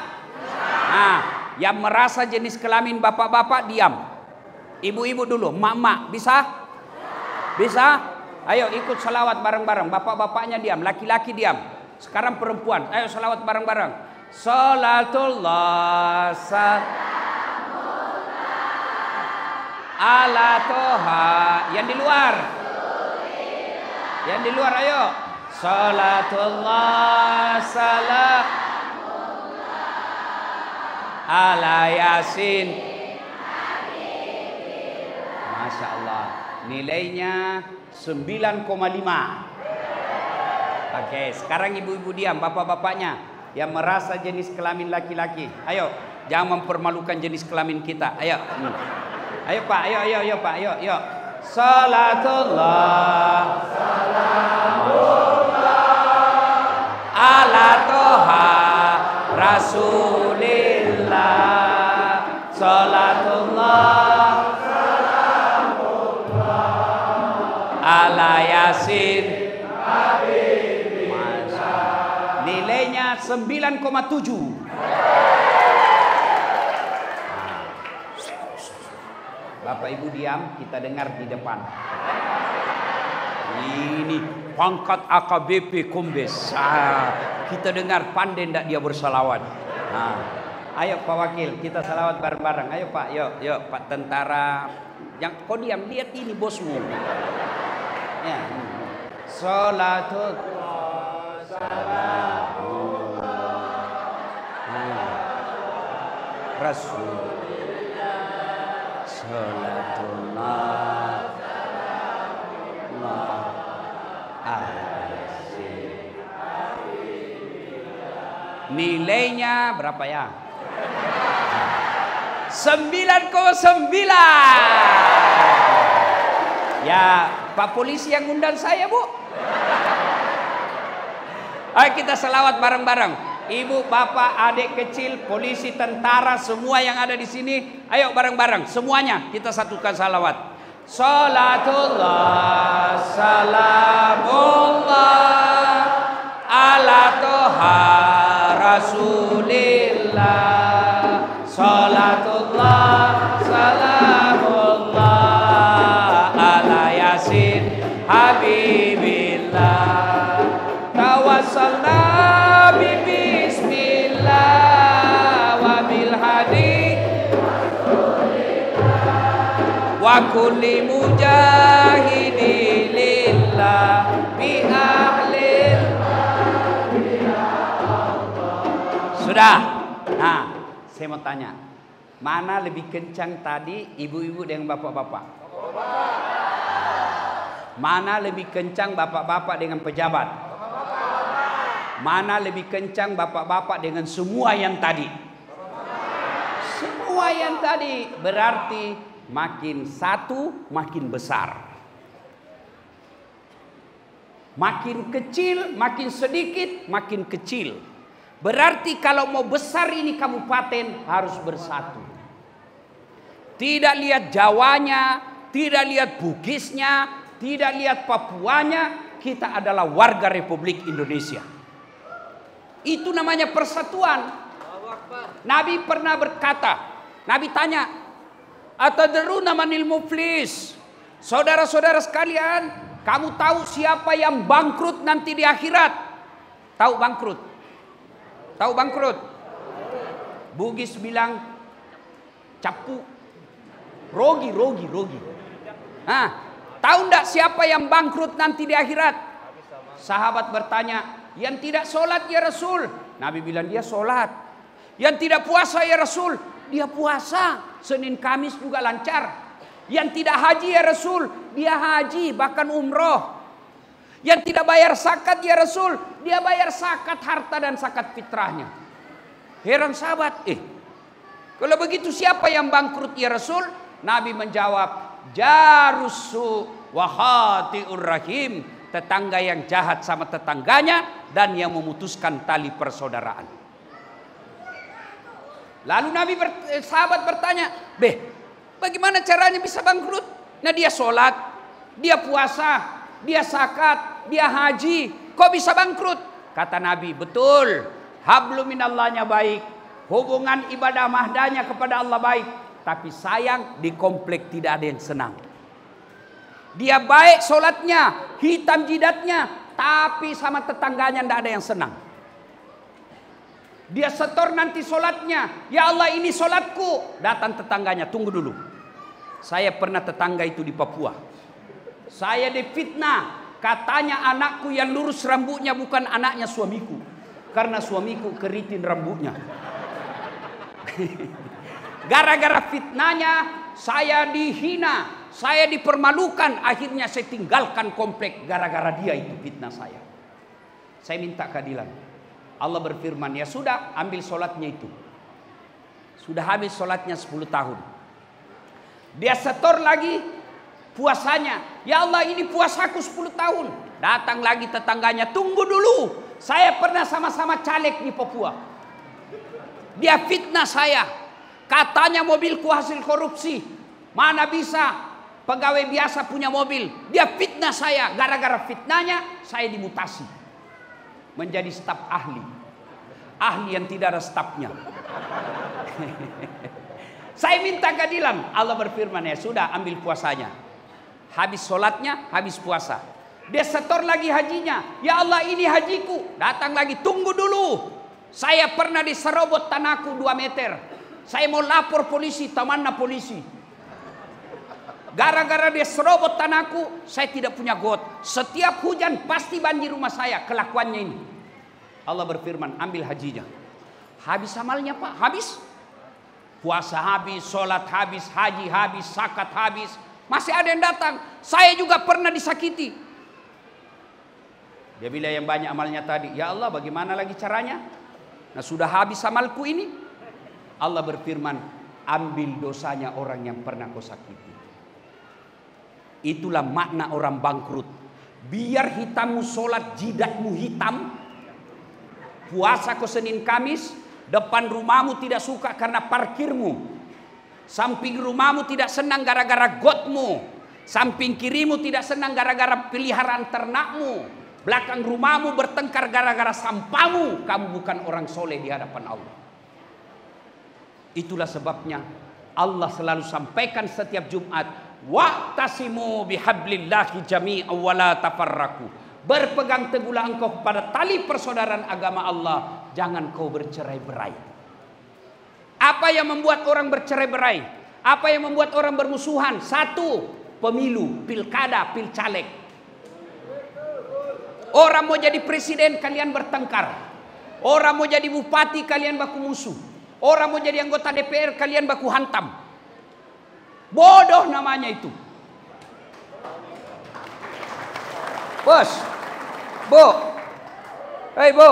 Speaker 1: Nah, yang merasa jenis kelamin bapak-bapak diam. Ibu-ibu dulu, emak-emak. Bisa? Bisa? Ayo ikut salawat bareng-bareng. Bapak-bapaknya diam, laki-laki diam. Sekarang perempuan, ayo salawat bareng-bareng. Salatullah ala toha. Yang di luar, yang di luar ayo. Salatullah salam ala yasin. Masya Allah, nilainya 9,5. Oke, sekarang ibu-ibu diam, bapak-bapaknya yang merasa jenis kelamin laki-laki. Ayo, jangan mempermalukan jenis kelamin kita. Ayo. Ayo Pak, ayo Pak, ayo. Salatullah salamullah ala toha Rasulillah. Salatullah ala Yasin. Nilainya 9,7. Bapak Ibu diam, kita dengar di depan. Ini pangkat AKBP Kombes. Kita dengar pandai ndak dia bersalawat. Ayo Pak Wakil, kita salawat bareng-bareng. Ayo Pak, yuk Pak Tentara. Yang kau diam, lihat ini bosmu. Ya. Salatullah Rasul. Salatullah nilainya berapa ya? 9,9. Ya, Pak Polisi yang undang saya, Bu. Ayo kita selawat bareng-bareng. Ibu, bapak, adik kecil, polisi, tentara, semua yang ada di sini, ayo bareng-bareng semuanya kita satukan salawat. Salatullah, salamullah ala toha Rasulillah. Salatullah, salamullah ala Yasin Habibillah. Tawassalna bismillah wa bil hadi wa kulli mujahidi lillah bi ahlil. Sudah. Nah, saya mau tanya, mana lebih kencang tadi, ibu-ibu dengan bapak-bapak? Mana lebih kencang bapak-bapak dengan pejabat? Mana lebih kencang bapak-bapak dengan semua yang tadi? Semua yang tadi. Berarti makin satu makin besar. Makin kecil, makin sedikit, makin kecil. Berarti kalau mau besar ini kabupaten harus bersatu. Tidak lihat Jawanya, tidak lihat Bugisnya, tidak lihat Papuanya. Kita adalah warga Republik Indonesia. Itu namanya persatuan. Nabi pernah berkata, Nabi tanya, atadruna manil muflis? Saudara-saudara sekalian, kamu tahu siapa yang bangkrut nanti di akhirat? Tahu bangkrut? Tahu bangkrut? Bugis bilang capu, rogi. Tahu enggak siapa yang bangkrut nanti di akhirat? Sahabat bertanya, yang tidak sholat ya Rasul. Nabi bilang dia sholat. Yang tidak puasa ya Rasul, dia puasa. Senin Kamis juga lancar. Yang tidak haji ya Rasul, dia haji bahkan umroh. Yang tidak bayar zakat ya Rasul, dia bayar zakat harta dan zakat fitrahnya. Heran sahabat, kalau begitu siapa yang bangkrut ya Rasul? Nabi menjawab, jarusu wahatiur rahim. Tetangga yang jahat sama tetangganya dan yang memutuskan tali persaudaraan. Lalu sahabat bertanya, bagaimana caranya bisa bangkrut? Nah dia sholat, dia puasa, dia zakat, dia haji, kok bisa bangkrut? Kata Nabi, betul, hablum minallahnya baik, hubungan ibadah mahdanya kepada Allah baik, tapi sayang di komplek tidak ada yang senang. Dia baik sholatnya, hitam jidatnya, tapi sama tetangganya tidak ada yang senang. Dia setor nanti sholatnya, ya Allah ini sholatku. Datang tetangganya, tunggu dulu. Saya pernah tetangga itu di Papua. Saya difitnah, katanya anakku yang lurus rambutnya bukan anaknya suamiku. Karena suamiku keriting rambutnya. Gara-gara fitnahnya saya dihina. Saya dipermalukan, akhirnya saya tinggalkan komplek gara-gara dia itu fitnah saya. Saya minta keadilan. Allah berfirman, ya sudah ambil sholatnya itu. Sudah habis sholatnya 10 tahun. Dia setor lagi puasanya. Ya Allah ini puasaku 10 tahun. Datang lagi tetangganya, tunggu dulu. Saya pernah sama-sama caleg di Papua. Dia fitnah saya. Katanya mobilku hasil korupsi. Mana bisa pegawai biasa punya mobil. Dia fitnah saya. Gara-gara fitnahnya saya dimutasi menjadi staf ahli. Ahli yang tidak ada stafnya. Saya minta keadilan. Allah berfirman, ya sudah, ambil puasanya. Habis sholatnya, habis puasa. Dia setor lagi hajinya. Ya Allah, ini hajiku. Datang lagi, tunggu dulu. Saya pernah diserobot tanahku 2 meter. Saya mau lapor polisi, tamanna polisi. Gara-gara dia serobot tanahku, saya tidak punya got. Setiap hujan pasti banjir rumah saya. Kelakuannya ini. Allah berfirman, ambil hajinya. Habis amalnya Pak, habis. Puasa habis, sholat habis, haji habis, zakat habis. Masih ada yang datang. Saya juga pernah disakiti. Dia bilang yang banyak amalnya tadi. Ya Allah, bagaimana lagi caranya? Nah, sudah habis amalku ini. Allah berfirman, ambil dosanya orang yang pernah kau sakiti. Itulah makna orang bangkrut. Biar hitammu sholat, jidatmu hitam. Puasa kau Senin Kamis, depan rumahmu tidak suka karena parkirmu. Samping rumahmu tidak senang gara-gara gotmu. Samping kirimu tidak senang gara-gara peliharaan ternakmu. Belakang rumahmu bertengkar gara-gara sampahmu. Kamu bukan orang soleh di hadapan Allah. Itulah sebabnya Allah selalu sampaikan setiap Jumat, wa'tasimu bihablillahi jami'an wa la tafarraqu. Berpegang teguhlah engkau kepada tali persaudaraan agama Allah, jangan kau bercerai-berai. Apa yang membuat orang bercerai-berai? Apa yang membuat orang bermusuhan? Satu, pemilu, pilkada, pilcaleg. Orang mau jadi presiden, kalian bertengkar. Orang mau jadi bupati, kalian baku musuh. Orang mau jadi anggota DPR, kalian baku hantam. Bodoh namanya itu. Bos, Bu, hei Bu,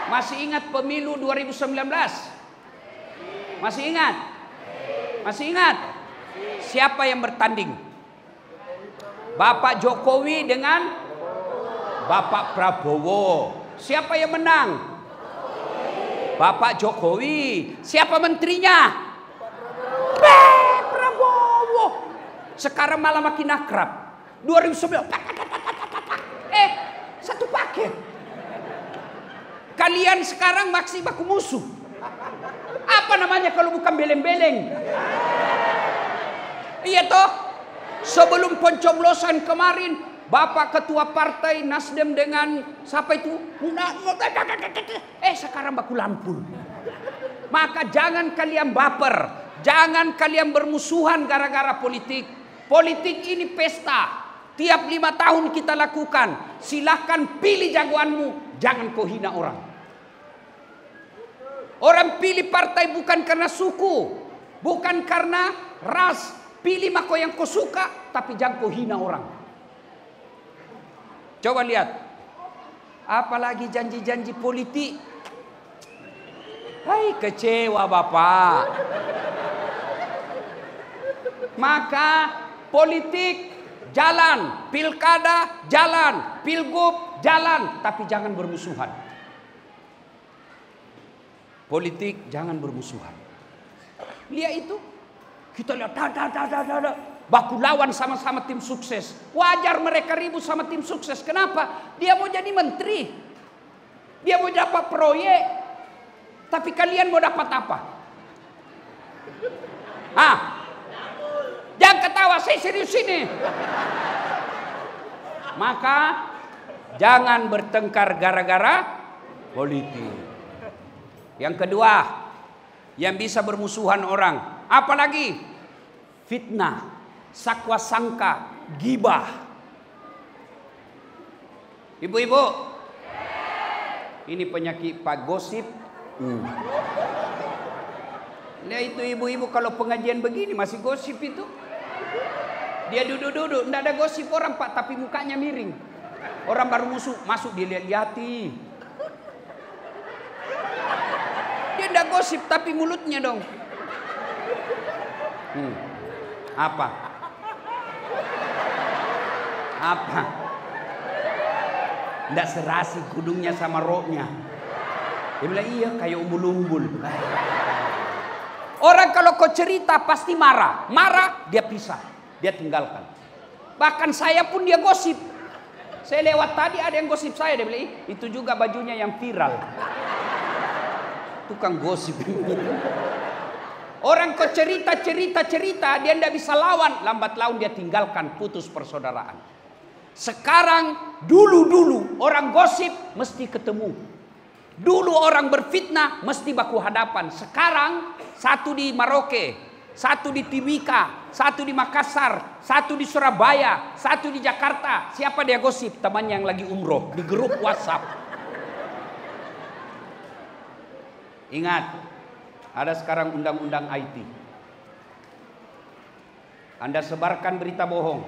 Speaker 1: masih ingat pemilu 2019? Masih ingat? Masih ingat? Siapa yang bertanding? Bapak Jokowi dengan Bapak Prabowo. Siapa yang menang? Bapak Jokowi. Siapa menterinya? Prabowo. Sekarang malah makin akrab. 2009. Satu paket. Kalian sekarang masih baku musuh. Apa namanya kalau bukan beleng-beleng? Iya toh? Sebelum pencoblosan kemarin, Bapak Ketua Partai Nasdem dengan siapa itu? Sekarang baku lampul. Maka jangan kalian baper. Jangan kalian bermusuhan gara-gara politik. Politik ini pesta. Tiap 5 tahun kita lakukan. Silahkan pilih jagoanmu. Jangan kau hina orang. Orang pilih partai bukan karena suku. Bukan karena ras. Pilih mako yang kau suka. Tapi jangan kau hina orang. Coba lihat, apalagi janji-janji politik. Hai, kecewa Bapak. Maka politik jalan, pilkada jalan, pilgub jalan, tapi jangan bermusuhan. Politik jangan bermusuhan. Lihat itu, kita lihat, baku lawan sama-sama tim sukses. Wajar mereka ribut sama tim sukses. Kenapa? Dia mau jadi menteri. Dia mau dapat proyek. Tapi kalian mau dapat apa? Jangan ketawa, saya serius ini. Maka jangan bertengkar gara-gara politik. Yang kedua, yang bisa bermusuhan orang, apalagi fitnah, sakwa sangka, gibah. Ibu-ibu, ini penyakit Pak Gosip. Nah itu ibu-ibu kalau pengajian begini masih gosip itu. Dia duduk-duduk, tidak ada gosip orang Pak, tapi mukanya miring. Orang baru masuk dilihat-lihati. Dia tidak gosip tapi mulutnya dong. Apa? Tidak serasi kudungnya sama roknya. Dia bilang, iya kayak umbul-umbul. Orang kalau kau cerita pasti marah. Marah, dia pisah. Dia tinggalkan. Bahkan saya pun dia gosip. Saya lewat tadi ada yang gosip saya. Dia bilang, itu juga bajunya yang viral. Tukang gosip. Orang kau cerita, dia tidak bisa lawan. Lambat laun dia tinggalkan, putus persaudaraan. Sekarang, dulu orang gosip mesti ketemu. Dulu orang berfitnah mesti baku hadapan. Sekarang satu di Maroke, satu di Timika, satu di Makassar, satu di Surabaya, satu di Jakarta. Siapa dia gosip? Temannya yang lagi umroh di grup WhatsApp. Ingat, ada sekarang undang-undang IT. Anda sebarkan berita bohong,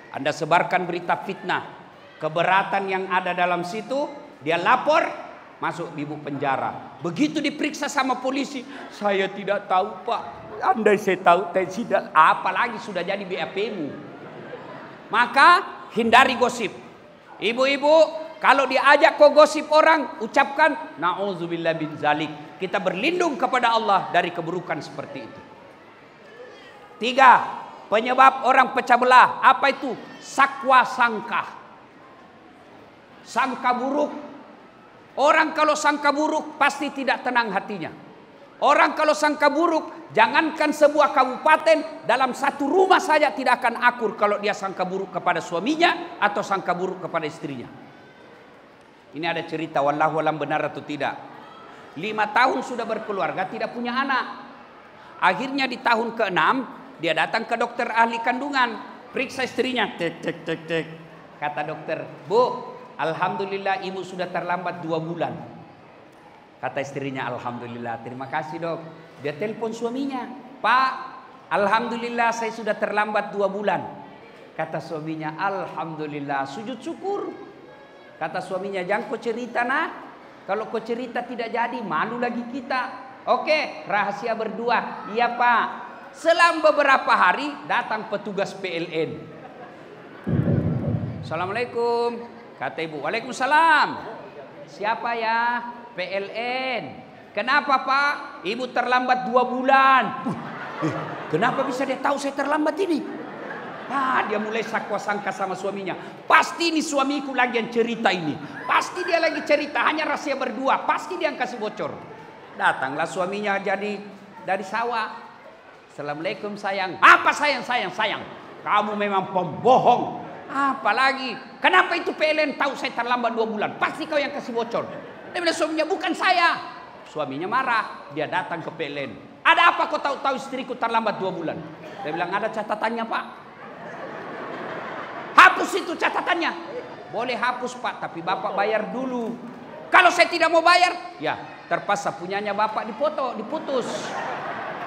Speaker 1: Anda sebarkan berita fitnah, keberatan yang ada dalam situ, dia lapor, masuk di penjara. Begitu diperiksa sama polisi, saya tidak tahu Pak. Andai saya tahu, tidak. Apalagi sudah jadi BAP-mu. Maka hindari gosip. Ibu-ibu, kalau diajak kau gosip orang, ucapkan na'udzubillah bin zalik. Kita berlindung kepada Allah dari keburukan seperti itu. 3. Penyebab orang pecah belah. Apa itu? Sakwa sangka. Sangka buruk. Orang kalau sangka buruk pasti tidak tenang hatinya. Orang kalau sangka buruk, jangankan sebuah kabupaten, dalam satu rumah saja tidak akan akur kalau dia sangka buruk kepada suaminya atau sangka buruk kepada istrinya. Ini ada cerita, wallahu alam benar atau tidak. 5 tahun sudah berkeluarga, tidak punya anak. Akhirnya di tahun ke-6, dia datang ke dokter ahli kandungan. Periksa istrinya. Tek. Kata dokter, Bu, alhamdulillah ibu sudah terlambat 2 bulan. Kata istrinya, alhamdulillah, terima kasih dok. Dia telepon suaminya, Pak, alhamdulillah saya sudah terlambat 2 bulan. Kata suaminya, alhamdulillah, sujud syukur. Kata suaminya, jangan kau cerita nah. Kalau kau cerita tidak jadi, malu lagi kita. Oke, rahasia berdua. Iya Pak. Selang beberapa hari datang petugas PLN. Assalamualaikum. Kata ibu, waalaikumsalam. Siapa ya? PLN. Kenapa Pak? Ibu terlambat 2 bulan. Kenapa bisa dia tahu saya terlambat ini? Dia mulai sakwa sangka sama suaminya. Pasti ini suamiku lagi yang cerita ini. Pasti dia lagi cerita, hanya rahasia berdua. Pasti dia yang kasih bocor. Datanglah suaminya jadi dari sawah. Assalamualaikum sayang. Apa sayang? Kamu memang pembohong. Apalagi, kenapa itu PLN tahu saya terlambat 2 bulan? Pasti kau yang kasih bocor. Dia bilang suaminya, bukan saya. Suaminya marah, dia datang ke PLN. Ada apa kau tahu istriku terlambat 2 bulan? Dia bilang, ada catatannya Pak. Hapus itu catatannya. Boleh hapus Pak, tapi Bapak bayar dulu. Kalau saya tidak mau bayar, ya terpaksa punyanya Bapak diputus.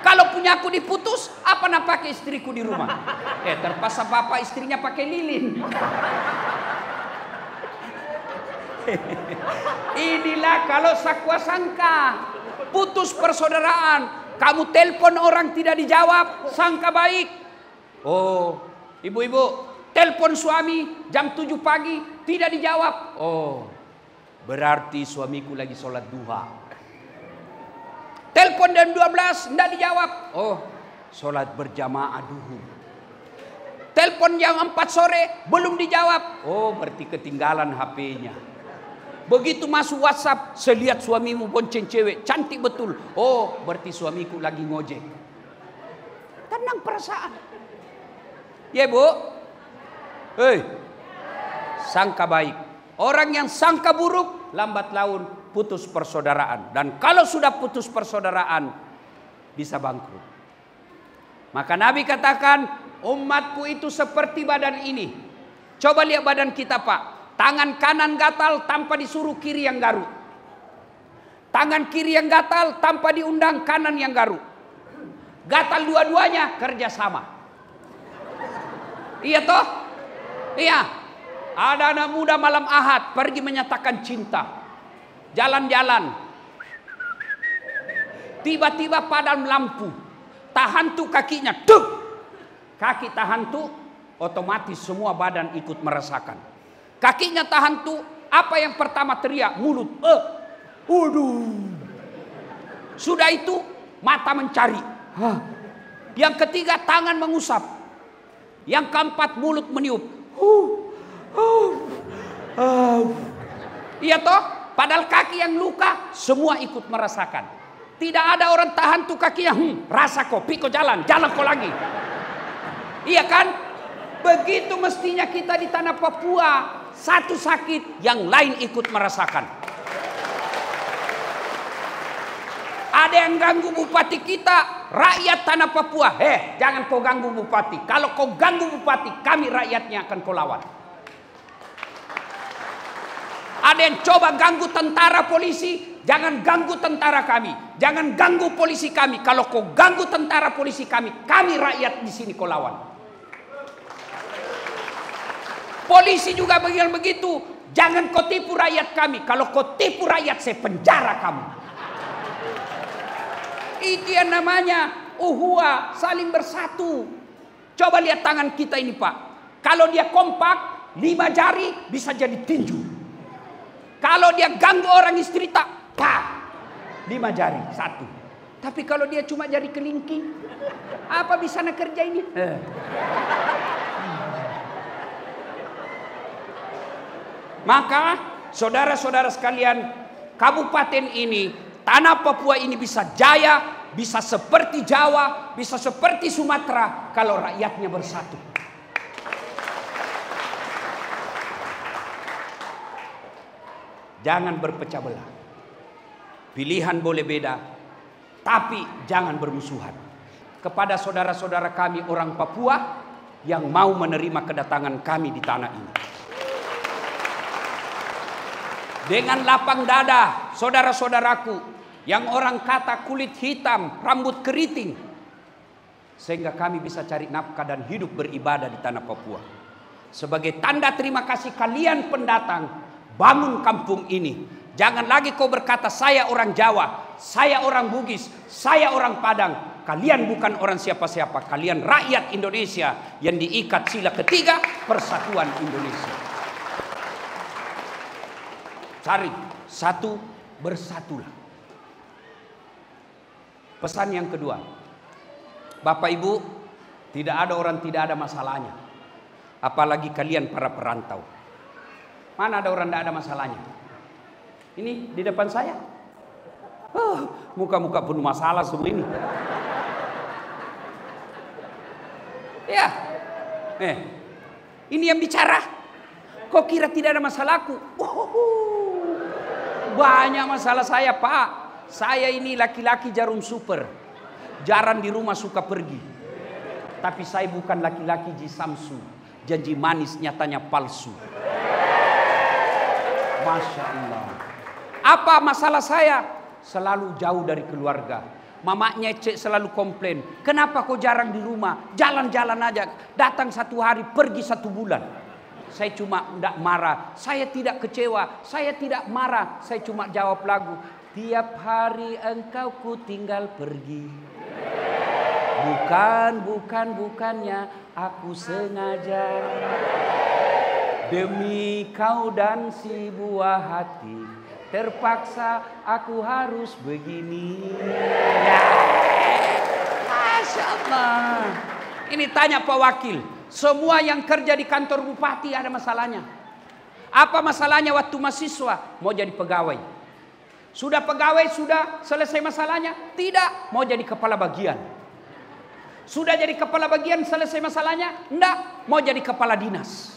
Speaker 1: Kalau punya aku diputus, apa nak pakai istriku di rumah? Terpaksa Bapak istrinya pakai lilin. Inilah kalau sakwa sangka, putus persaudaraan. Kamu telepon orang tidak dijawab, sangka baik. Oh, ibu-ibu, telepon suami jam 7 pagi tidak dijawab. Oh, berarti suamiku lagi sholat duha. Telepon jam 12 tidak dijawab. Oh, sholat berjamaah duhur. Telepon jam 4 sore belum dijawab. Oh, berarti ketinggalan HP-nya. Begitu masuk WhatsApp, saya lihat suamimu bonceng cewek, cantik betul. Oh, berarti suamiku lagi ngojek. Tenang perasaan. Ya Bu. Hei, sangka baik. Orang yang sangka buruk, lambat laun putus persaudaraan. Dan kalau sudah putus persaudaraan, bisa bangkrut. Maka Nabi katakan, umatku itu seperti badan ini. Coba lihat badan kita Pak. Tangan kanan gatal tanpa disuruh kiri yang garuk. Tangan kiri yang gatal tanpa diundang kanan yang garuk. Gatal dua-duanya kerja sama. Iya toh? Iya. Ada anak muda malam Ahad pergi menyatakan cinta. Jalan-jalan. Tiba-tiba padam lampu. Tahan tuh kakinya. Tuk. Kaki tahan tuh, otomatis semua badan ikut merasakan. Kakinya tahan tuh, apa yang pertama teriak? Mulut. Waduh. Sudah itu mata mencari. Yang ketiga tangan mengusap. Yang keempat mulut meniup. Iya toh? Padahal kaki yang luka semua ikut merasakan. Tidak ada orang tahan tuh kakinya. Rasa kok, piko jalan kok lagi. Iya kan? Begitu mestinya kita di tanah Papua. Satu sakit, yang lain ikut merasakan. Ada yang ganggu bupati kita, rakyat tanah Papua. Jangan kau ganggu bupati. Kalau kau ganggu bupati, kami rakyatnya akan kau lawan. Ada yang coba ganggu tentara polisi, jangan ganggu tentara kami. Jangan ganggu polisi kami. Kalau kau ganggu tentara polisi kami rakyat di sini kau lawan. Polisi juga begitu. Jangan kau tipu rakyat kami. Kalau kau tipu rakyat, saya penjara kamu. Itu yang namanya uhuwa, saling bersatu. Coba lihat tangan kita ini Pak. Kalau dia kompak, 5 jari bisa jadi tinju. Kalau dia ganggu orang istri tak, 5 jari, 1. Tapi kalau dia cuma jari kelingking, apa bisa nak kerja ini? Maka saudara-saudara sekalian, kabupaten ini, tanah Papua ini bisa jaya, bisa seperti Jawa, bisa seperti Sumatera kalau rakyatnya bersatu. Jangan berpecah belah. Pilihan boleh beda, tapi jangan bermusuhan. Kepada saudara-saudara kami orang Papua yang mau menerima kedatangan kami di tanah ini, dengan lapang dada, saudara-saudaraku yang orang kata kulit hitam, rambut keriting, sehingga kami bisa cari nafkah dan hidup beribadah di tanah Papua. Sebagai tanda terima kasih kalian pendatang, bangun kampung ini. Jangan lagi kau berkata saya orang Jawa, saya orang Bugis, saya orang Padang. Kalian bukan orang siapa-siapa, kalian rakyat Indonesia yang diikat sila ketiga Persatuan Indonesia. Cari satu, bersatulah. Pesan yang kedua, Bapak Ibu, tidak ada orang tidak ada masalahnya. Apalagi kalian para perantau. Mana ada orang tidak ada masalahnya? Ini di depan saya. Muka-muka penuh masalah semua ini. Ya, ini yang bicara. Kok kira tidak ada masalahku? Banyak masalah saya Pak. Saya ini laki-laki jarum super. Jarang di rumah suka pergi. Tapi saya bukan laki-laki jisamsu. Janji manis nyatanya palsu. Masya Allah. Apa masalah saya? Selalu jauh dari keluarga. Mamanya cek selalu komplain. Kenapa kau jarang di rumah? Jalan-jalan aja. Datang 1 hari, pergi 1 bulan. Saya cuma tidak marah. Saya tidak kecewa. Saya tidak marah. Saya cuma jawab lagu. Tiap hari engkau ku tinggal pergi. Bukannya aku sengaja. Demi kau dan si buah hati. Terpaksa aku harus begini. Ya. Masya Allah. Ini tanya Pak Wakil. Semua yang kerja di kantor bupati ada masalahnya. Apa masalahnya waktu mahasiswa? Mau jadi pegawai. Sudah pegawai, sudah selesai masalahnya? Tidak. Mau jadi kepala bagian. Sudah jadi kepala bagian, selesai masalahnya? Tidak. Mau jadi kepala dinas.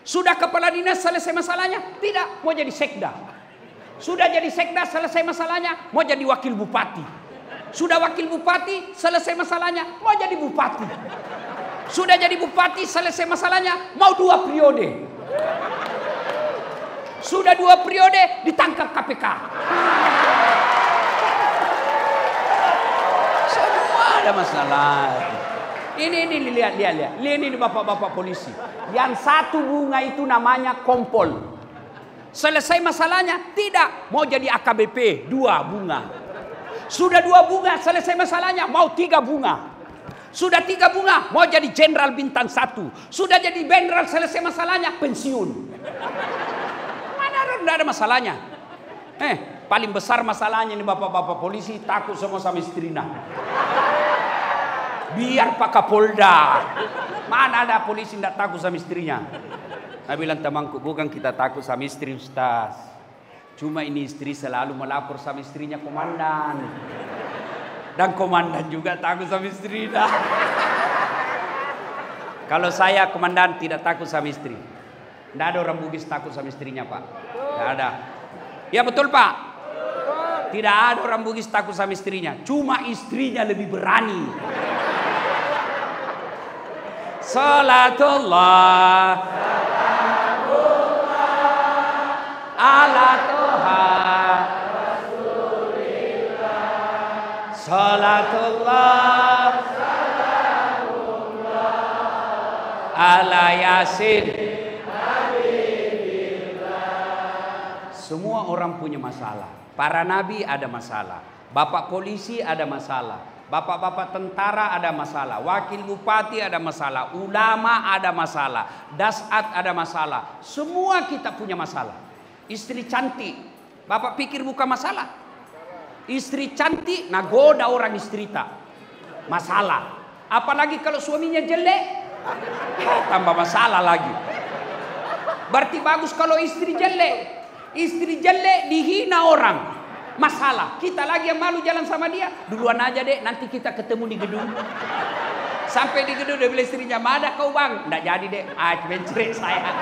Speaker 1: Sudah kepala dinas, selesai masalahnya? Tidak. Mau jadi sekda. Sudah jadi sekda, selesai masalahnya? Mau jadi wakil bupati. Sudah wakil bupati, selesai masalahnya? Mau jadi bupati. Sudah jadi bupati, selesai masalahnya? Mau 2 periode. Sudah 2 periode, ditangkap KPK. Semua ada masalah. Ini lihat. Ini bapak-bapak polisi. Yang 1 bunga itu namanya kompol. Selesai masalahnya? Tidak. Mau jadi AKBP, 2 bunga. Sudah 2 bunga, selesai masalahnya? Mau 3 bunga. Sudah 3 bunga, mau jadi jenderal bintang 1. Sudah jadi jenderal, selesai masalahnya? Pensiun. Mana tidak ada masalahnya? Paling besar masalahnya nih bapak-bapak polisi takut semua sama istrinya. Biar Pak Kapolda. Mana ada polisi tidak takut sama istrinya? Saya bilang temanku, bukan kita takut sama istri Ustaz. Cuma ini istri selalu melapor sama istrinya komandan. Dan komandan juga takut sama istrinya. Kalau saya komandan tidak takut sama istri. Tidak ada orang Bugis takut sama istrinya Pak. Tidak ada. Ya betul Pak. Tidak ada orang Bugis takut sama istrinya. Cuma istrinya lebih berani. Salatullah ala Tuhan Salatullah ala Yasin. Semua orang punya masalah. Para nabi ada masalah. Bapak polisi ada masalah. Bapak-bapak tentara ada masalah. Wakil bupati ada masalah. Ulama ada masalah. Dasat ada masalah. Semua kita punya masalah. Istri cantik, bapak pikir bukan masalah? Istri cantik nagoda orang istri tak masalah. Apalagi kalau suaminya jelek, tambah masalah lagi. Berarti bagus kalau istri jelek. Istri jelek dihina orang, masalah. Kita lagi yang malu jalan sama dia. Duluan aja dek, nanti kita ketemu di gedung. Sampai di gedung dia bilang istrinya, "Mana kau bang?" "Nggak jadi dek, mencerai saya."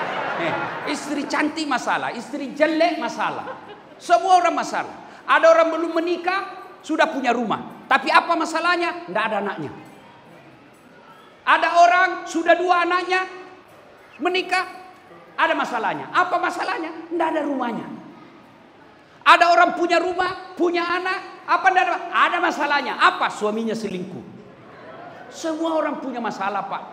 Speaker 1: Istri cantik masalah, istri jelek masalah. Semua orang masalah. Ada orang belum menikah sudah punya rumah, tapi apa masalahnya? Nggak ada anaknya. Ada orang sudah 2 anaknya menikah. Ada masalahnya. Apa masalahnya? Tidak ada rumahnya. Ada orang punya rumah, punya anak. Apa tidak ada? Ada masalahnya. Apa? Suaminya selingkuh. Semua orang punya masalah Pak.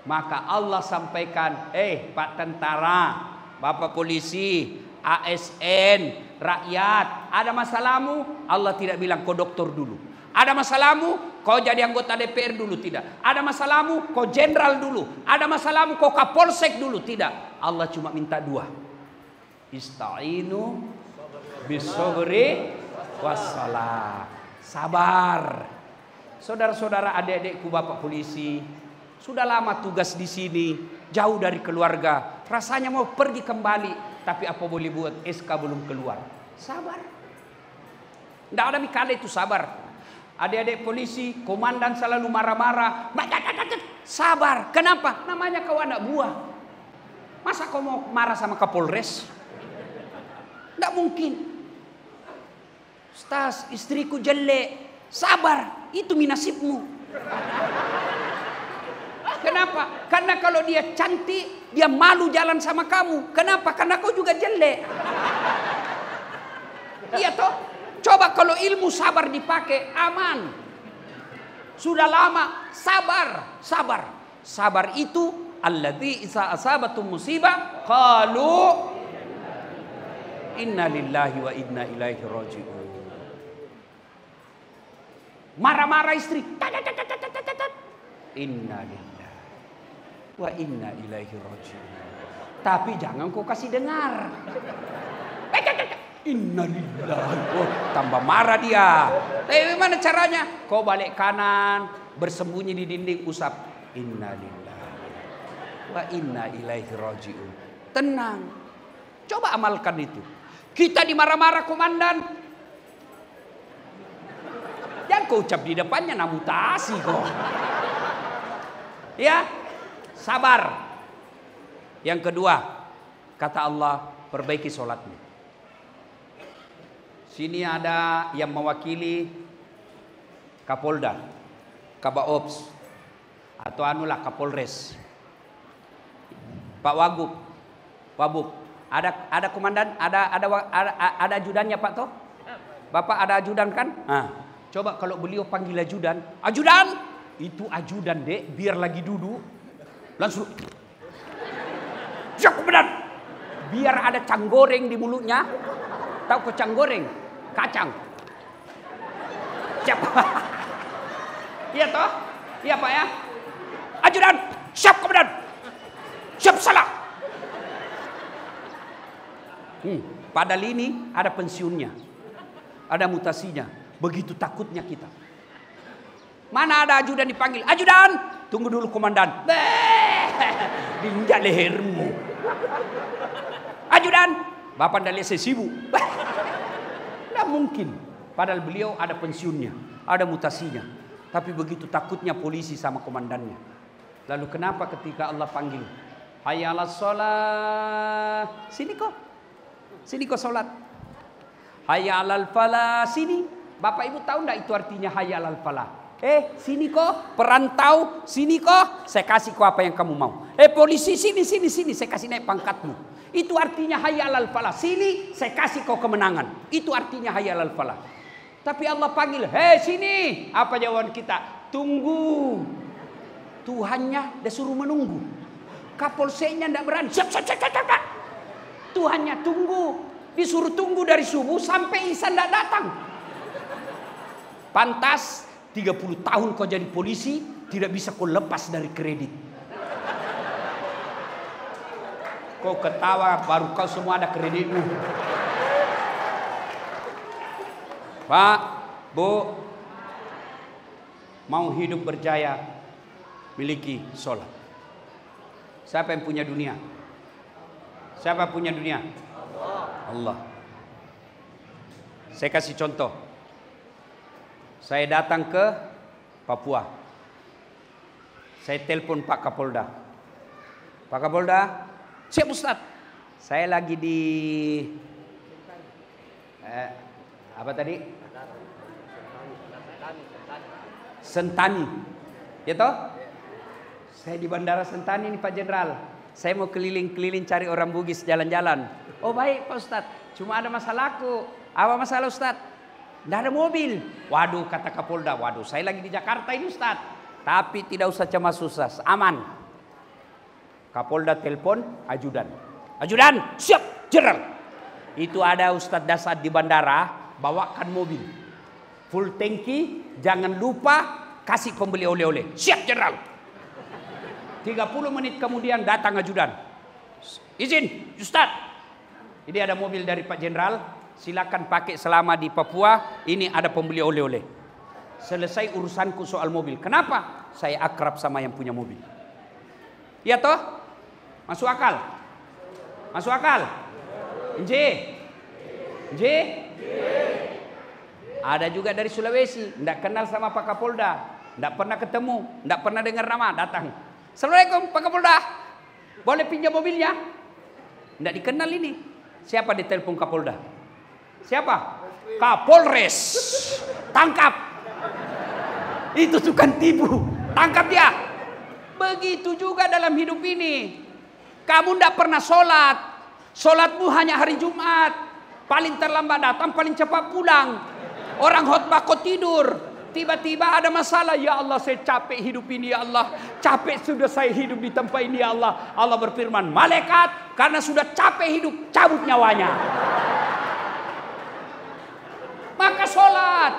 Speaker 1: Maka Allah sampaikan, Pak tentara, Bapak polisi, ASN, rakyat, ada masalahmu? Allah tidak bilang kau dokter dulu. Ada masalahmu? Kau jadi anggota DPR dulu, tidak. Ada masalahmu? Kau jenderal dulu. Ada masalahmu? Kau kapolsek dulu, tidak. Allah cuma minta 2. Ista'inu bisobri wassalah. Sabar. Saudara-saudara, adik-adikku bapak polisi, sudah lama tugas di sini, jauh dari keluarga. Rasanya mau pergi kembali, tapi apa boleh buat, SK belum keluar. Sabar. Tidak ada mikale itu sabar. Adik-adik polisi, komandan selalu marah-marah. Sabar. Kenapa? Namanya kau anak buah. Masa kau mau marah sama Kapolres? Tidak mungkin. Ustaz, istriku jelek. Sabar. Itu nasibmu. Kenapa? Karena kalau dia cantik, dia malu jalan sama kamu. Kenapa? Karena kau juga jelek. Iya toh? Coba kalau ilmu sabar dipakai, aman. Sudah lama, sabar, sabar. Sabar itu alladzi idza asabatum musibah qalu inna lillahi wa inna ilaihi raji'un. Marah-marah istri, inna lillahi wa inna ilaihi raji'un. Tapi jangan kau kasih dengar. Innalillahi. Oh, tambah marah dia. Tapi gimana caranya? Kau balik kanan, bersembunyi di dinding, usap. Innalillahi wa inna ilaihi raji'un. Tenang. Coba amalkan itu. Kita dimarah-marah komandan. Jangan kau ucap di depannya, namutasi kok. Ya, sabar. Yang kedua, kata Allah, perbaiki sholatmu. Sini ada yang mewakili Kapolda, Kabaops, atau anulah Kapolres, Pak Wabub, ada komandan, ada ajudannya Pak toh? Bapak ada ajudan kan? Nah, coba kalau beliau panggil ajudan, itu ajudan dek, biar lagi duduk, langsung, siap komandan, biar ada canggoreng di mulutnya, tahu kocang goreng? Kacang. Siap. Iya toh? Iya Pak ya? Ajudan, siap komandan. Siap salah. Padahal ini ada pensiunnya, ada mutasinya. Begitu takutnya kita. Mana ada ajudan dipanggil, ajudan, tunggu dulu komandan. Diinjak lehermu. Ajudan, bapak ndak lihat saya sibuk. Tidak mungkin. Padahal beliau ada pensiunnya, ada mutasinya. Tapi begitu takutnya polisi sama komandannya. Lalu kenapa ketika Allah panggil, hayya 'alas shalah, sini kok sholat. Hayya 'alal falah, sini. Bapak ibu tahu enggak itu artinya hayya 'alal falah? Sini kok, perantau, sini kok, saya kasih kau apa yang kamu mau. Polisi, sini, saya kasih naik pangkatmu. Itu artinya hayya 'alal falah. Sini, saya kasih kau kemenangan. Itu artinya hayya 'alal falah. Tapi Allah panggil, sini. Apa jawaban kita? Tunggu. Tuhannya dia suruh menunggu. Kapolseknya tidak berani. Siap. Tuhannya tunggu. Disuruh tunggu dari subuh sampai isya tidak datang. Pantas 30 tahun kau jadi polisi, tidak bisa kau lepas dari kredit. Kau ketawa, baru kau semua ada kreditmu. Pak, Bu, mau hidup berjaya, miliki sholat. Siapa yang punya dunia? Siapa punya dunia? Allah. Saya kasih contoh. Saya datang ke Papua. Saya telepon Pak Kapolda. Pak Kapolda, siap Ustaz. Saya lagi di apa tadi? Sentani. Ya toh? Saya di Bandara Sentani nih Pak Jenderal. Saya mau keliling-keliling cari orang Bugis jalan-jalan. Oh baik Pak Ustadz, cuma ada masalahku. Apa masalah Ustadz? Tidak ada mobil. Waduh kata Kapolda, waduh saya lagi di Jakarta ini Ustadz. Tapi tidak usah cemas susah, aman. Kapolda telepon ajudan. Ajudan, siap Jenderal. Itu ada Ustadz Dasad di bandara, bawakan mobil. Full tangki, jangan lupa kasih pembeli oleh-oleh. Siap Jenderal. 30 menit kemudian datang ajudan. Izin, Ustaz. Ini ada mobil dari Pak Jenderal. Silakan pakai selama di Papua. Ini ada pembeli oleh-oleh. Selesai urusanku soal mobil. Kenapa? Saya akrab sama yang punya mobil. Iya toh? Masuk akal? Masuk akal? Nj? Ada juga dari Sulawesi. Tidak kenal sama Pak Kapolda. Tidak pernah ketemu. Tidak pernah dengar nama. Datang. Assalamualaikum Pak Kapolda. Boleh pinjam mobilnya? Tidak dikenal ini. Siapa ditelepon Kapolda? Siapa? Kapolres. Tangkap. Itu tukang tipu. Tangkap dia. Begitu juga dalam hidup ini. Kamu tidak pernah sholat. Sholatmu hanya hari Jumat. Paling terlambat datang, paling cepat pulang. Orang khotbah kau tidur. Tiba-tiba ada masalah. Ya Allah saya capek hidup ini ya Allah. Capek sudah saya hidup di tempat ini ya Allah. Allah berfirman, malaikat karena sudah capek hidup cabut nyawanya. Maka sholat.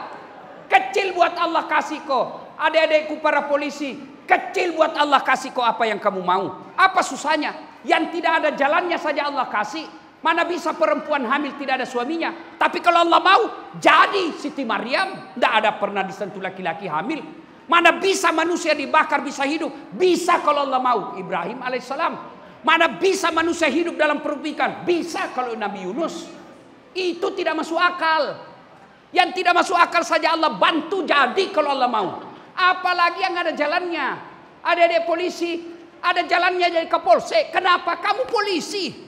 Speaker 1: Kecil buat Allah kasih kau. Adik-adikku para polisi. Kecil buat Allah kasih kau apa yang kamu mau. Apa susahnya? Yang tidak ada jalannya saja Allah kasih. Mana bisa perempuan hamil tidak ada suaminya. Tapi kalau Allah mau, jadi Siti Maryam. Tidak ada pernah disentuh laki-laki hamil. Mana bisa manusia dibakar bisa hidup. Bisa kalau Allah mau. Ibrahim alaihissalam. Mana bisa manusia hidup dalam perut ikan. Bisa kalau Nabi Yunus. Itu tidak masuk akal. Yang tidak masuk akal saja Allah bantu jadi kalau Allah mau. Apalagi yang ada jalannya. Ada polisi. Ada jalannya jadi kapolsek. Kenapa? Kamu polisi.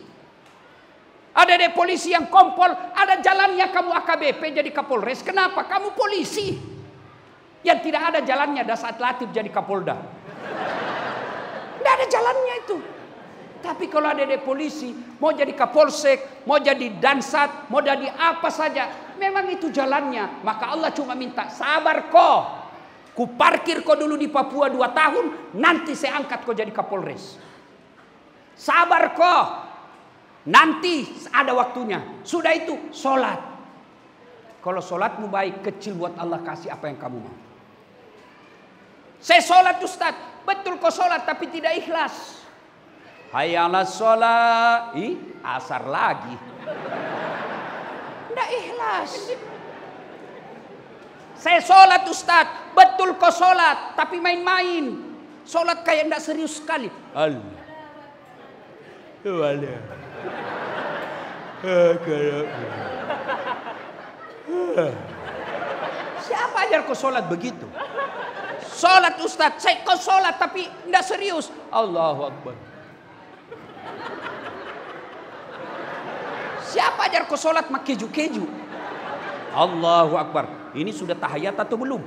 Speaker 1: Ada polisi yang kompol, ada jalannya kamu AKBP jadi Kapolres. Kenapa? Kamu polisi. Yang tidak ada jalannya Dasat Latif jadi Kapolda. Tidak ada jalannya itu. Tapi kalau ada polisi, mau jadi Kapolsek, mau jadi Dansat, mau jadi apa saja, memang itu jalannya. Maka Allah cuma minta sabar kau. Ku parkir kau dulu di Papua 2 tahun, nanti saya angkat kau jadi Kapolres. Sabar kau. Nanti ada waktunya. Sudah itu sholat. Kalau sholatmu baik, kecil buat Allah kasih apa yang kamu mau. Saya sholat Ustaz. Betul kau sholat tapi tidak ikhlas. Hayya 'alas sholat. Asar lagi. Tidak ikhlas. Saya sholat Ustaz, betul kau sholat, tapi main-main. Sholat kayak tidak serius sekali. Allah. Siapa ajar kau sholat begitu? Sholat Ustaz, kau sholat tapi tidak serius. Allahu Akbar. Siapa ajar kau sholat mak keju-keju? Allahu Akbar. Ini sudah tahiyat atau belum?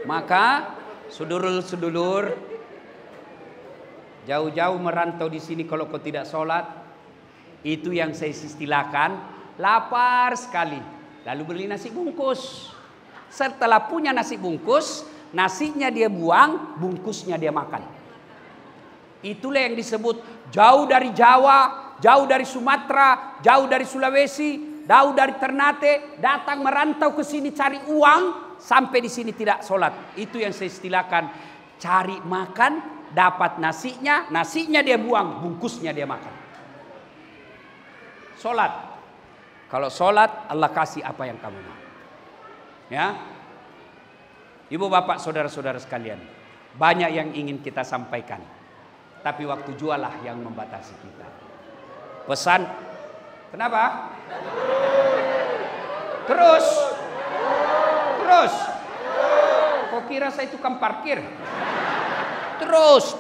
Speaker 1: Maka sedulur-sedulur, jauh-jauh merantau di sini kalau kau tidak sholat, itu yang saya istilahkan lapar sekali. Lalu beli nasi bungkus. Setelah punya nasi bungkus, nasinya dia buang, bungkusnya dia makan. Itulah yang disebut jauh dari Jawa, jauh dari Sumatera, jauh dari Sulawesi, jauh dari Ternate, datang merantau ke sini cari uang, sampai di sini tidak sholat. Itu yang saya istilahkan cari makan, dapat nasinya, nasinya dia buang, bungkusnya dia makan. Sholat. Kalau sholat, Allah kasih apa yang kamu mau. Ya, ibu bapak saudara-saudara sekalian, banyak yang ingin kita sampaikan, tapi waktu jualah yang membatasi kita. Pesan, kenapa? Terus. Kok kira saya tukang parkir? Terus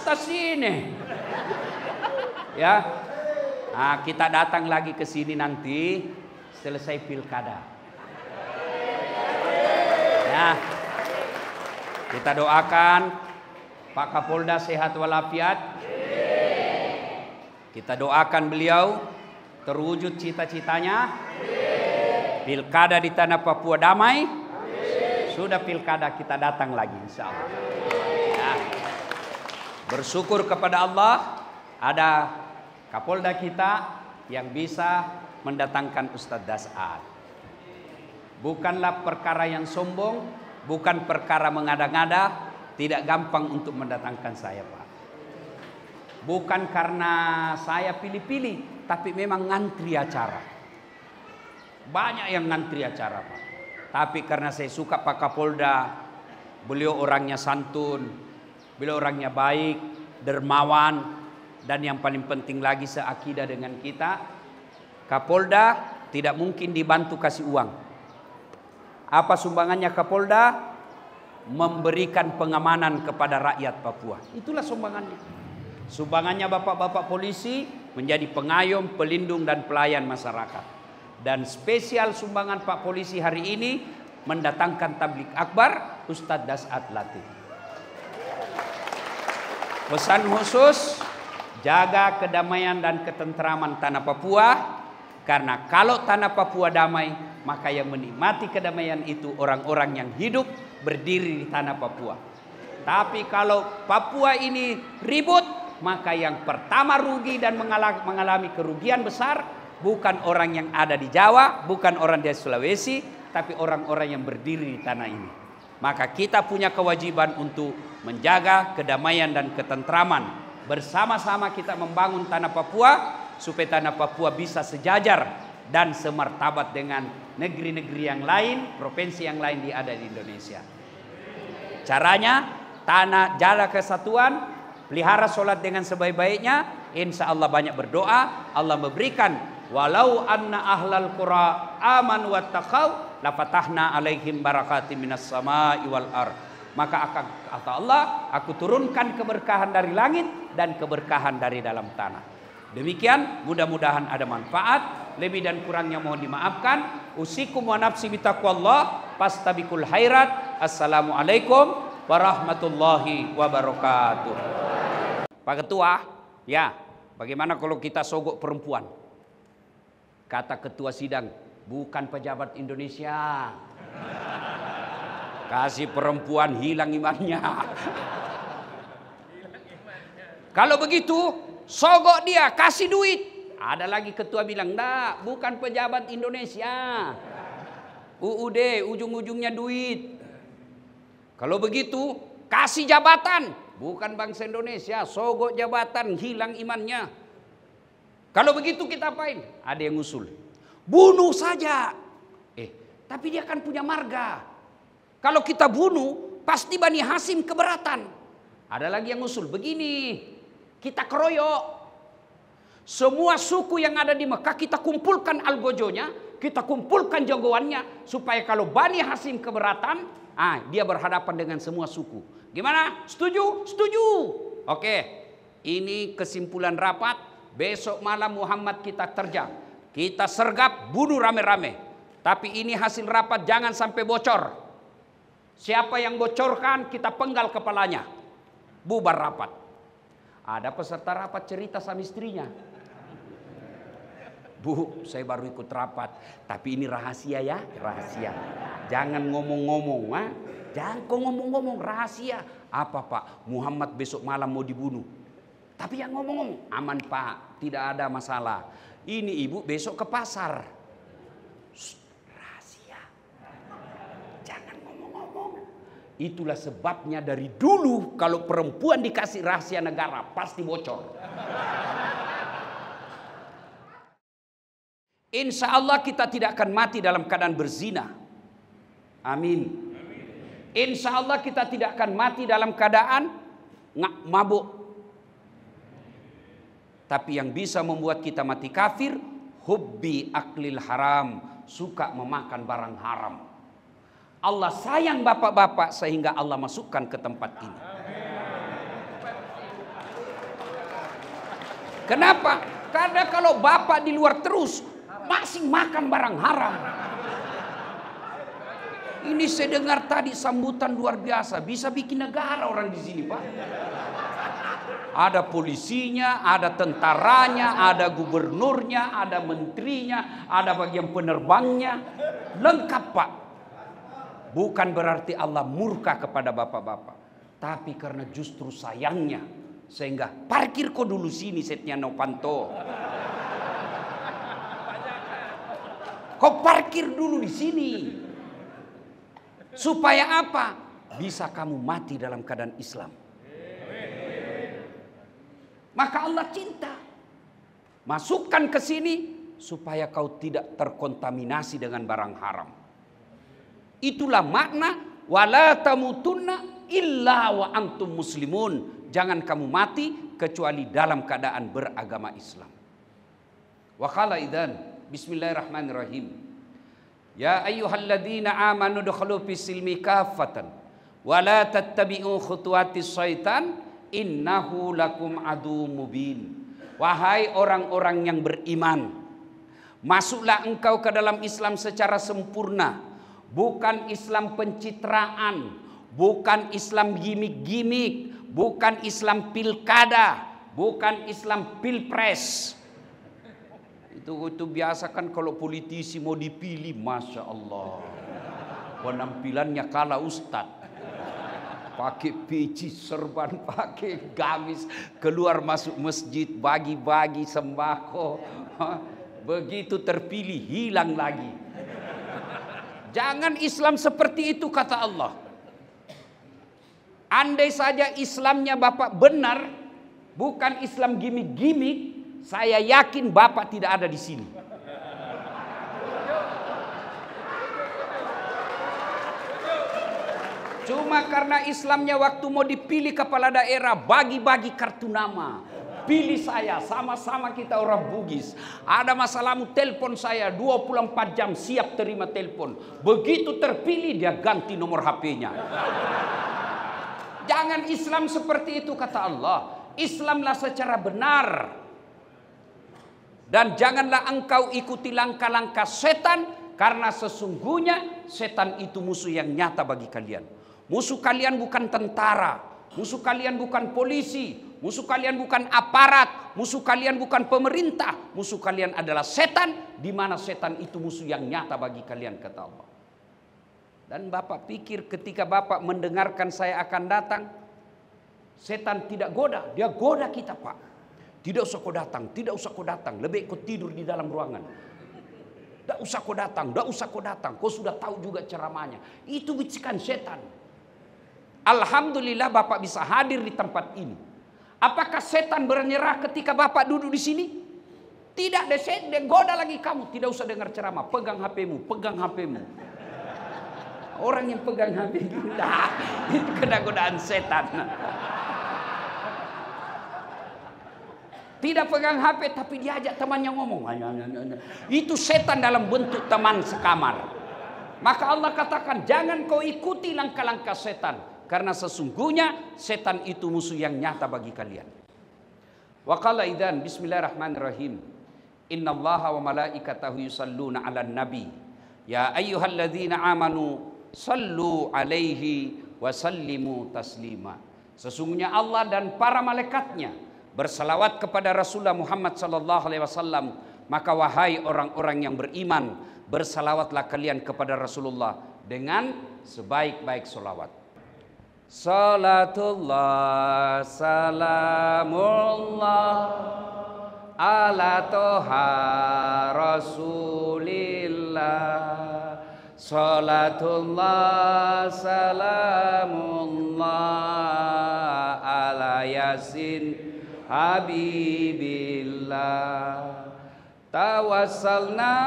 Speaker 1: tas ini. Ya, nah, kita datang lagi ke sini nanti selesai pilkada. Nah, kita doakan Pak Kapolda sehat walafiat. Kita doakan beliau terwujud cita-citanya. Pilkada di tanah Papua damai. Sudah pilkada kita datang lagi insya Allah. Nah, bersyukur kepada Allah ada Kapolda kita yang bisa mendatangkan Ustadz Das'ad. Bukanlah perkara yang sombong, bukan perkara mengada-ngada, tidak gampang untuk mendatangkan saya Pak. Bukan karena saya pilih-pilih, tapi memang ngantri acara. Banyak yang ngantri acara Pak. Tapi karena saya suka Pak Kapolda, beliau orangnya santun, beliau orangnya baik, dermawan, dan yang paling penting lagi seakidah dengan kita. Kapolda tidak mungkin dibantu kasih uang. Apa sumbangannya Kapolda? Memberikan pengamanan kepada rakyat Papua. Itulah sumbangannya. Sumbangannya bapak-bapak polisi menjadi pengayom, pelindung dan pelayan masyarakat. Dan spesial sumbangan Pak Polisi hari ini mendatangkan tablik akbar Ustadz Das'ad Latif. Pesan khusus, jaga kedamaian dan ketentraman tanah Papua. Karena kalau tanah Papua damai, maka yang menikmati kedamaian itu orang-orang yang hidup berdiri di tanah Papua. Tapi kalau Papua ini ribut, maka yang pertama rugi dan mengalami kerugian besar bukan orang yang ada di Jawa, bukan orang di Sulawesi, tapi orang-orang yang berdiri di tanah ini. Maka kita punya kewajiban untuk menjaga kedamaian dan ketentraman. Bersama-sama kita membangun tanah Papua supaya tanah Papua bisa sejajar dan semartabat dengan negeri-negeri yang lain, provinsi yang lain ada di Indonesia. Caranya, jaga kesatuan, pelihara sholat dengan sebaik-baiknya, insya Allah banyak berdoa, Allah memberikan, walau anna ahlal qura amanu wattaqau lafatahna alaihim barakatim minas samai wal ard. Maka kata Allah, aku turunkan keberkahan dari langit dan keberkahan dari dalam tanah. Demikian, mudah-mudahan ada manfaat. Lebih dan kurangnya mohon dimaafkan. Usikum wa nafsi bitaqwallah, fastabikul khairat. Assalamualaikum warahmatullahi wabarakatuh. Pak Ketua, ya, bagaimana kalau kita sogok perempuan? Kata Ketua Sidang, bukan pejabat Indonesia. Kasih perempuan hilang imannya. Kalau begitu, sogok dia, kasih duit. Ada lagi ketua bilang, enggak, bukan pejabat Indonesia. UUD, ujung-ujungnya duit. Kalau begitu, kasih jabatan. Bukan bangsa Indonesia, sogok jabatan, hilang imannya. Kalau begitu kita apain? Ada yang usul. Bunuh saja. Tapi dia kan punya marga. Kalau kita bunuh, pasti Bani Hasyim keberatan. Ada lagi yang usul. Begini, kita keroyok. Semua suku yang ada di Mekah kita kumpulkan algojonya, kita kumpulkan jagoannya. Supaya kalau Bani Hasyim keberatan, dia berhadapan dengan semua suku. Gimana? Setuju? Setuju. Oke, ini kesimpulan rapat. Besok malam Muhammad kita terjang. Kita sergap, bunuh rame-rame. Tapi ini hasil rapat, jangan sampai bocor. Siapa yang bocorkan, kita penggal kepalanya. Bubar rapat. Ada peserta rapat cerita sama istrinya. Bu, saya baru ikut rapat. Tapi ini rahasia ya, rahasia. Jangan ngomong-ngomong. Jangan kok ngomong-ngomong, rahasia. Apa Pak? Muhammad besok malam mau dibunuh. Tapi yang ngomong-ngomong, aman Pak, tidak ada masalah. Ini ibu besok ke pasar. Rahasia. Jangan ngomong-ngomong. Itulah sebabnya dari dulu kalau perempuan dikasih rahasia negara pasti bocor. Insya Allah kita tidak akan mati dalam keadaan berzina. Amin. Insya Allah kita tidak akan mati dalam keadaan mabuk. Tapi yang bisa membuat kita mati kafir, hubbi aklil haram, suka memakan barang haram. Allah sayang bapak-bapak sehingga Allah masukkan ke tempat ini. Kenapa? Karena kalau bapak di luar terus masih makan barang haram. Ini saya dengar tadi sambutan luar biasa, bisa bikin negara orang di sini, Pak. Ada polisinya, ada tentaranya, ada gubernurnya, ada menterinya, ada bagian penerbangnya. Lengkap Pak. Bukan berarti Allah murka kepada bapak-bapak. Tapi karena justru sayangnya. Sehingga parkir kok dulu sini Setia Novanto. Kau parkir dulu di sini. Supaya apa? Bisa kamu mati dalam keadaan Islam. Maka Allah cinta. Masukkan ke sini supaya kau tidak terkontaminasi dengan barang haram. Itulah makna wala tamutunna illa wa antum muslimun. Jangan kamu mati kecuali dalam keadaan beragama Islam. Wa qala idzan bismillahirrahmanirrahim. Ya ayyuhalladzina amanu dukhulu fis silmi kaffatan wa la tattabi'u khutuwatis syaitan innahu lakum adu mubin. Wahai orang-orang yang beriman, masuklah engkau ke dalam Islam secara sempurna. Bukan Islam pencitraan, bukan Islam gimik-gimik, bukan Islam pilkada, bukan Islam pilpres. Itu biasa kan kalau politisi mau dipilih, Masya Allah, penampilannya kalah ustadz. Pakai peci, serban, pakai gamis, keluar masuk masjid, bagi-bagi sembako. Begitu terpilih, hilang lagi. Jangan Islam seperti itu kata Allah. Andai saja Islamnya Bapak benar, bukan Islam gimik-gimik, saya yakin Bapak tidak ada di sini. Cuma karena Islamnya waktu mau dipilih kepala daerah, bagi-bagi kartu nama. Pilih saya, sama-sama kita orang Bugis. Ada masalahmu, telepon saya 24 jam siap terima telepon. Begitu terpilih dia ganti nomor HP-nya. Jangan Islam seperti itu kata Allah. Islamlah secara benar. Dan janganlah engkau ikuti langkah-langkah setan, karena sesungguhnya setan itu musuh yang nyata bagi kalian. Musuh kalian bukan tentara, musuh kalian bukan polisi, musuh kalian bukan aparat, musuh kalian bukan pemerintah, musuh kalian adalah setan, di mana setan itu musuh yang nyata bagi kalian kata Allah. Dan Bapak pikir ketika Bapak mendengarkan saya akan datang, setan tidak goda, dia goda kita Pak. Tidak usah kau datang, tidak usah kau datang, lebih kau tidur di dalam ruangan. Tidak usah kau datang, tidak usah kau datang, kau sudah tahu juga ceramahnya. Itu bisikan setan. Alhamdulillah Bapak bisa hadir di tempat ini. Apakah setan bernyerah ketika Bapak duduk di sini? Tidak, dia goda lagi kamu. Tidak usah dengar ceramah. Pegang HP-mu, pegang HP-mu. Orang yang pegang HP gila, itu kena godaan setan. Tidak pegang HP tapi diajak temannya ngomong. Itu setan dalam bentuk teman sekamar. Maka Allah katakan jangan kau ikuti langkah-langkah setan. Karena sesungguhnya setan itu musuh yang nyata bagi kalian. Wa qala idzan bismillahirrahmanirrahim. Innallaha wa malaikatahu yusalluna 'alan nabi. Ya ayyuhalladzina amanu sallu 'alaihi wa sallimu taslima. Sesungguhnya Allah dan para malaikatnya bersalawat kepada Rasulullah Muhammad sallallahu alaihi wasallam, maka wahai orang-orang yang beriman, bersalawatlah kalian kepada Rasulullah dengan sebaik-baik salawat. Salatullah salamullah ala toha rasulillah. Salatullah salamullah ala yasin Habibillah. Tawassalna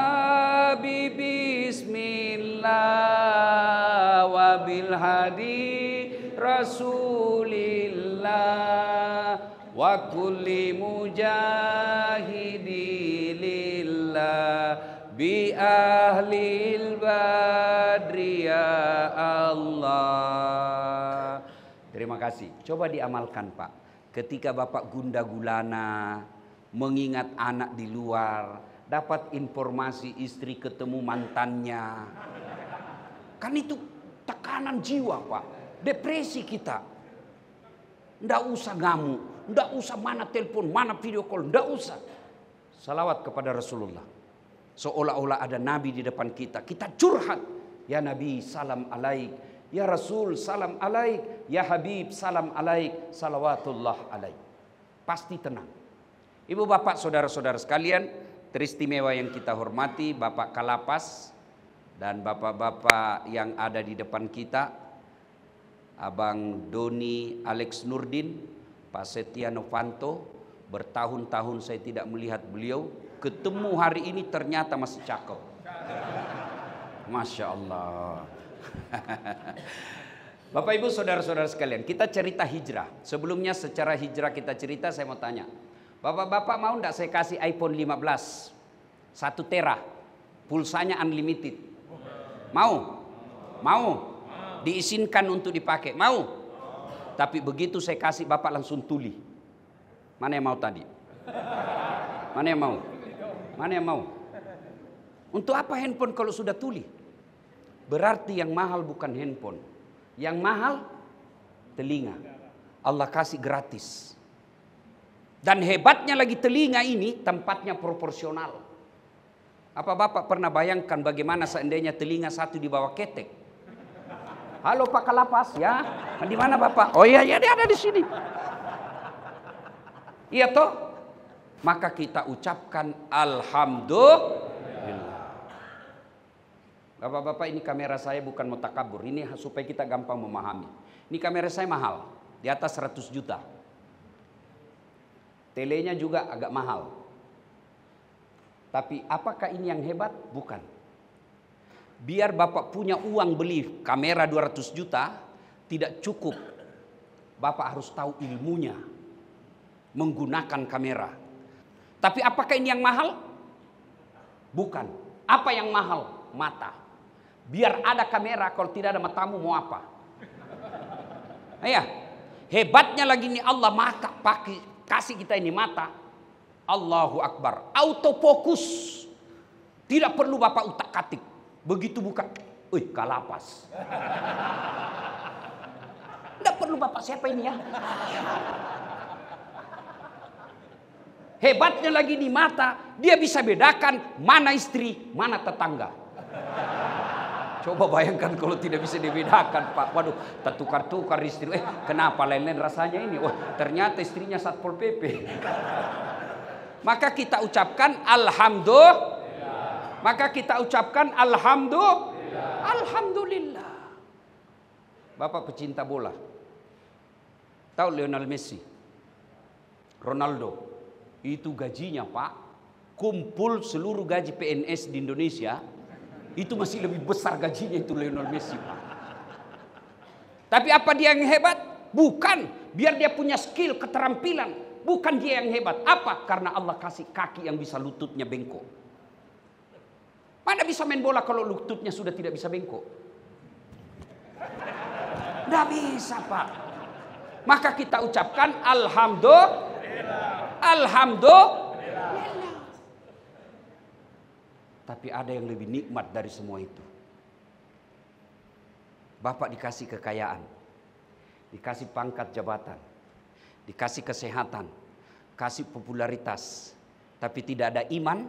Speaker 1: bi bismillah wa bil hadi rasulillah wa kulli mujahidi lillah bi ahlil badri ya Allah. Terima kasih. Coba diamalkan Pak. Ketika Bapak gundah gulana, mengingat anak di luar, dapat informasi istri ketemu mantannya. Kan itu tekanan jiwa Pak. Depresi kita. Nggak usah ngamuk. Nggak usah mana telepon, mana video call. Nggak usah. Salawat kepada Rasulullah. Seolah-olah ada Nabi di depan kita. Kita curhat. Ya Nabi salam alaik. Ya Rasul salam alaik. Ya Habib salam alaik. Salawatullah alaik. Pasti tenang. Ibu bapak saudara-saudara sekalian, teristimewa yang kita hormati, Bapak Kalapas dan bapak-bapak yang ada di depan kita, Abang Doni Alex Nurdin, Pak Setia Novanto, bertahun-tahun saya tidak melihat beliau, ketemu hari ini ternyata masih cakep. Masya Allah. Bapak Ibu saudara-saudara sekalian, kita cerita hijrah. Sebelumnya secara hijrah kita cerita, saya mau tanya. Bapak-bapak mau enggak saya kasih iPhone 15 1 tera, pulsanya unlimited? Mau? Mau? Diizinkan untuk dipakai? Mau? Tapi begitu saya kasih Bapak langsung tuli. Mana yang mau tadi? Mana yang mau? Mana yang mau? Untuk apa handphone kalau sudah tuli? Berarti yang mahal bukan handphone. Yang mahal telinga. Allah kasih gratis. Dan hebatnya lagi telinga ini tempatnya proporsional. Apa Bapak pernah bayangkan bagaimana seandainya telinga satu di bawah ketek? Halo Pak Kalapas ya, di mana Bapak? Oh iya dia ada di sini. Iya toh? Maka kita ucapkan alhamdulillah. Bapak-bapak, ini kamera saya bukan mutakabur, ini supaya kita gampang memahami. Ini kamera saya mahal, di atas 100 juta. Telenya juga agak mahal. Tapi apakah ini yang hebat? Bukan. Biar Bapak punya uang beli kamera 200 juta, tidak cukup. Bapak harus tahu ilmunya menggunakan kamera. Tapi apakah ini yang mahal? Bukan. Apa yang mahal? Mata. Biar ada kamera, kalau tidak ada matamu mau apa? Ya, hebatnya lagi nih Allah mata pakai kasih kita ini mata. Allahu Akbar, autofokus. Tidak perlu Bapak utak-atik. Begitu buka, Kalapas. Tidak perlu Bapak, siapa ini ya? Hebatnya lagi di mata, dia bisa bedakan mana istri, mana tetangga. Coba bayangkan kalau tidak bisa dibedakan Pak. Waduh, tertukar-tukar istri. Kenapa lain-lain rasanya ini? Wah, ternyata istrinya Satpol PP. Maka kita ucapkan alhamdulillah. Maka kita ucapkan alhamdulillah. Alhamdulillah. Bapak pecinta bola. Tahu Lionel Messi? Ronaldo. Itu gajinya Pak kumpul seluruh gaji PNS di Indonesia, itu masih lebih besar gajinya itu Lionel Messi, Pak. Tapi apa dia yang hebat? Bukan. Biar dia punya skill, keterampilan. Bukan dia yang hebat. Apa? Karena Allah kasih kaki yang bisa lututnya bengkok. Mana bisa main bola kalau lututnya sudah tidak bisa bengkok? Tidak bisa, Pak. Maka kita ucapkan Alhamdulillah. Alhamdulillah. Tapi ada yang lebih nikmat dari semua itu. Bapak dikasih kekayaan, dikasih pangkat jabatan, dikasih kesehatan, kasih popularitas, tapi tidak ada iman,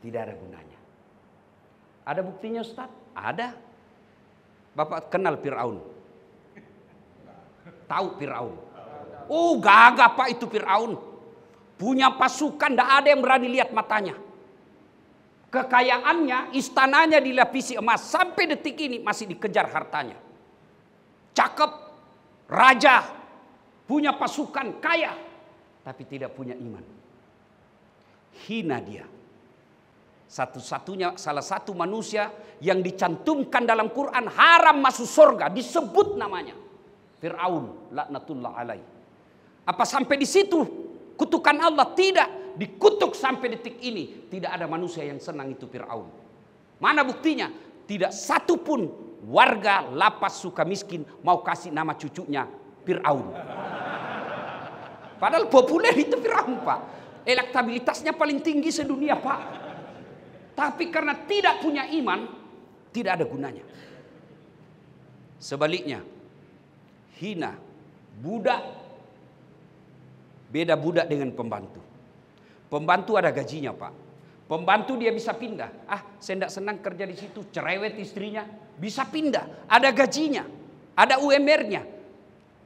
Speaker 1: tidak ada gunanya. Ada buktinya, Ustaz? Ada. Bapak kenal Fir'aun? Tahu Fir'aun? Oh, gagah Pak itu Fir'aun. Punya pasukan, tidak ada yang berani lihat matanya. Kekayaannya, istananya dilapisi emas. Sampai detik ini masih dikejar hartanya. Cakep, raja, punya pasukan, kaya. Tapi tidak punya iman. Hina dia. Satu-satunya, salah satu manusia yang dicantumkan dalam Quran haram masuk surga. Disebut namanya. Fir'aun, laknatullah alaih. Apa sampai di situ kutukan Allah? Tidak. Dikutuk sampai detik ini. Tidak ada manusia yang senang itu Fir'aun. Mana buktinya? Tidak satu pun warga lapas Sukamiskin mau kasih nama cucunya Fir'aun. Padahal populer itu Fir'aun, Pak. Elektabilitasnya paling tinggi sedunia, Pak. Tapi karena tidak punya iman, tidak ada gunanya. Sebaliknya, hina, budak, beda budak dengan pembantu. Pembantu ada gajinya, Pak. Pembantu dia bisa pindah. Saya tidak senang kerja di situ, cerewet istrinya, bisa pindah. Ada gajinya, ada UMR-nya.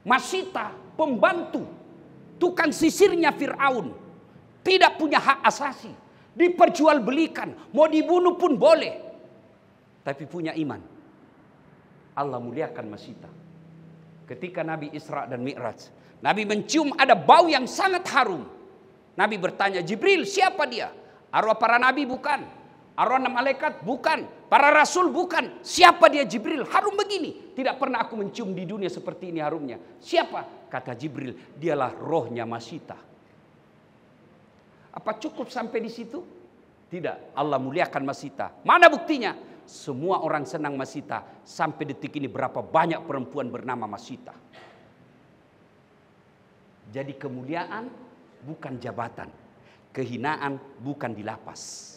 Speaker 1: Masita, pembantu, tukang sisirnya Fir'aun, tidak punya hak asasi, diperjualbelikan, mau dibunuh pun boleh, tapi punya iman. Allah muliakan Masita. Ketika Nabi Isra dan Mi'raj, Nabi mencium ada bau yang sangat harum. Nabi bertanya, Jibril, siapa dia? Arwah para nabi bukan, arwah malaikat bukan, para rasul bukan. Siapa dia Jibril? Harum begini. Tidak pernah aku mencium di dunia seperti ini harumnya. Siapa? Kata Jibril, dialah rohnya Masita. Apa cukup sampai di situ? Tidak. Allah muliakan Masita. Mana buktinya? Semua orang senang Masita. Sampai detik ini berapa banyak perempuan bernama Masita. Jadi kemuliaan bukan jabatan, kehinaan bukan di lapas.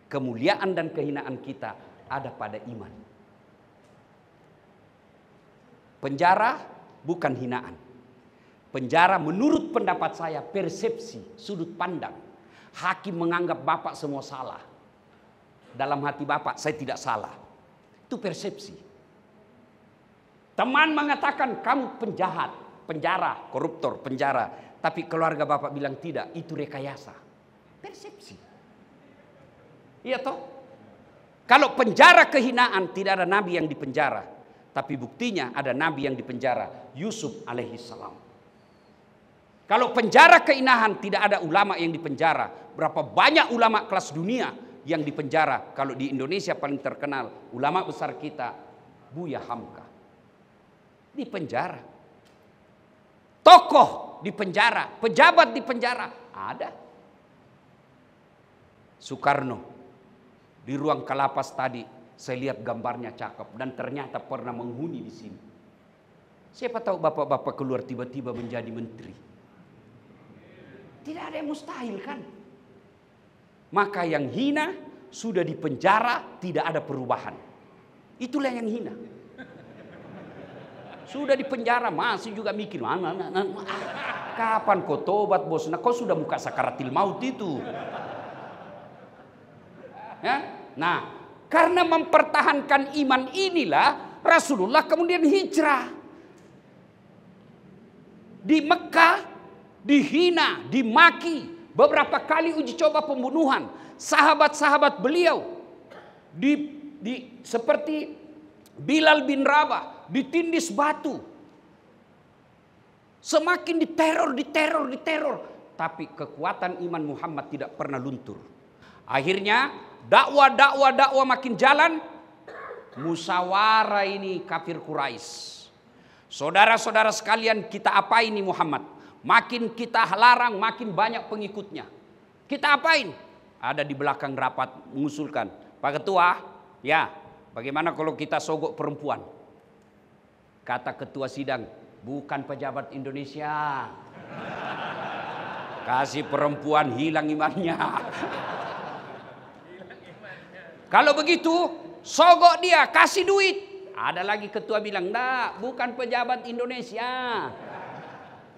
Speaker 1: Kemuliaan dan kehinaan kita ada pada iman. Penjara bukan hinaan. Penjara menurut pendapat saya persepsi, sudut pandang. Hakim menganggap bapak semua salah. Dalam hati bapak saya tidak salah. Itu persepsi. Teman mengatakan kamu penjahat, penjara, koruptor, penjara. Tapi keluarga bapak bilang tidak, itu rekayasa. Persepsi. Iya toh? Kalau penjara kehinaan, tidak ada nabi yang dipenjara. Tapi buktinya ada nabi yang dipenjara, Yusuf alaihissalam. Kalau penjara keinahan, tidak ada ulama yang dipenjara. Berapa banyak ulama kelas dunia yang dipenjara. Kalau di Indonesia paling terkenal, ulama besar kita, Buya Hamka. Dipenjara. Tokoh di penjara, pejabat di penjara, ada. Soekarno di ruang kalapas tadi, saya lihat gambarnya cakep dan ternyata pernah menghuni di sini. Siapa tahu bapak-bapak keluar tiba-tiba menjadi menteri. Tidak ada yang mustahil kan? Maka yang hina sudah di penjara tidak ada perubahan. Itulah yang hina. Sudah di penjara masih juga mikir, kapan kau tobat bos? Nah, kau sudah buka sakaratil maut itu. Ya? Nah, karena mempertahankan iman inilah Rasulullah kemudian hijrah. Di Mekah dihina, dimaki, beberapa kali uji coba pembunuhan. Sahabat-sahabat beliau seperti Bilal bin Rabah ditindis batu. Semakin diteror. tapi kekuatan iman Muhammad tidak pernah luntur. Akhirnya dakwah makin jalan. Musyawarah ini kafir Quraisy. Saudara-saudara sekalian, kita apain ini Muhammad? Makin kita larang, makin banyak pengikutnya. Kita apain? Ada di belakang rapat mengusulkan, Pak Ketua, ya bagaimana kalau kita sogok perempuan? Kata ketua sidang, bukan pejabat Indonesia. Kasih perempuan hilang imannya. Kalau begitu, sogok dia, kasih duit. Ada lagi ketua bilang, "Enggak, bukan pejabat Indonesia.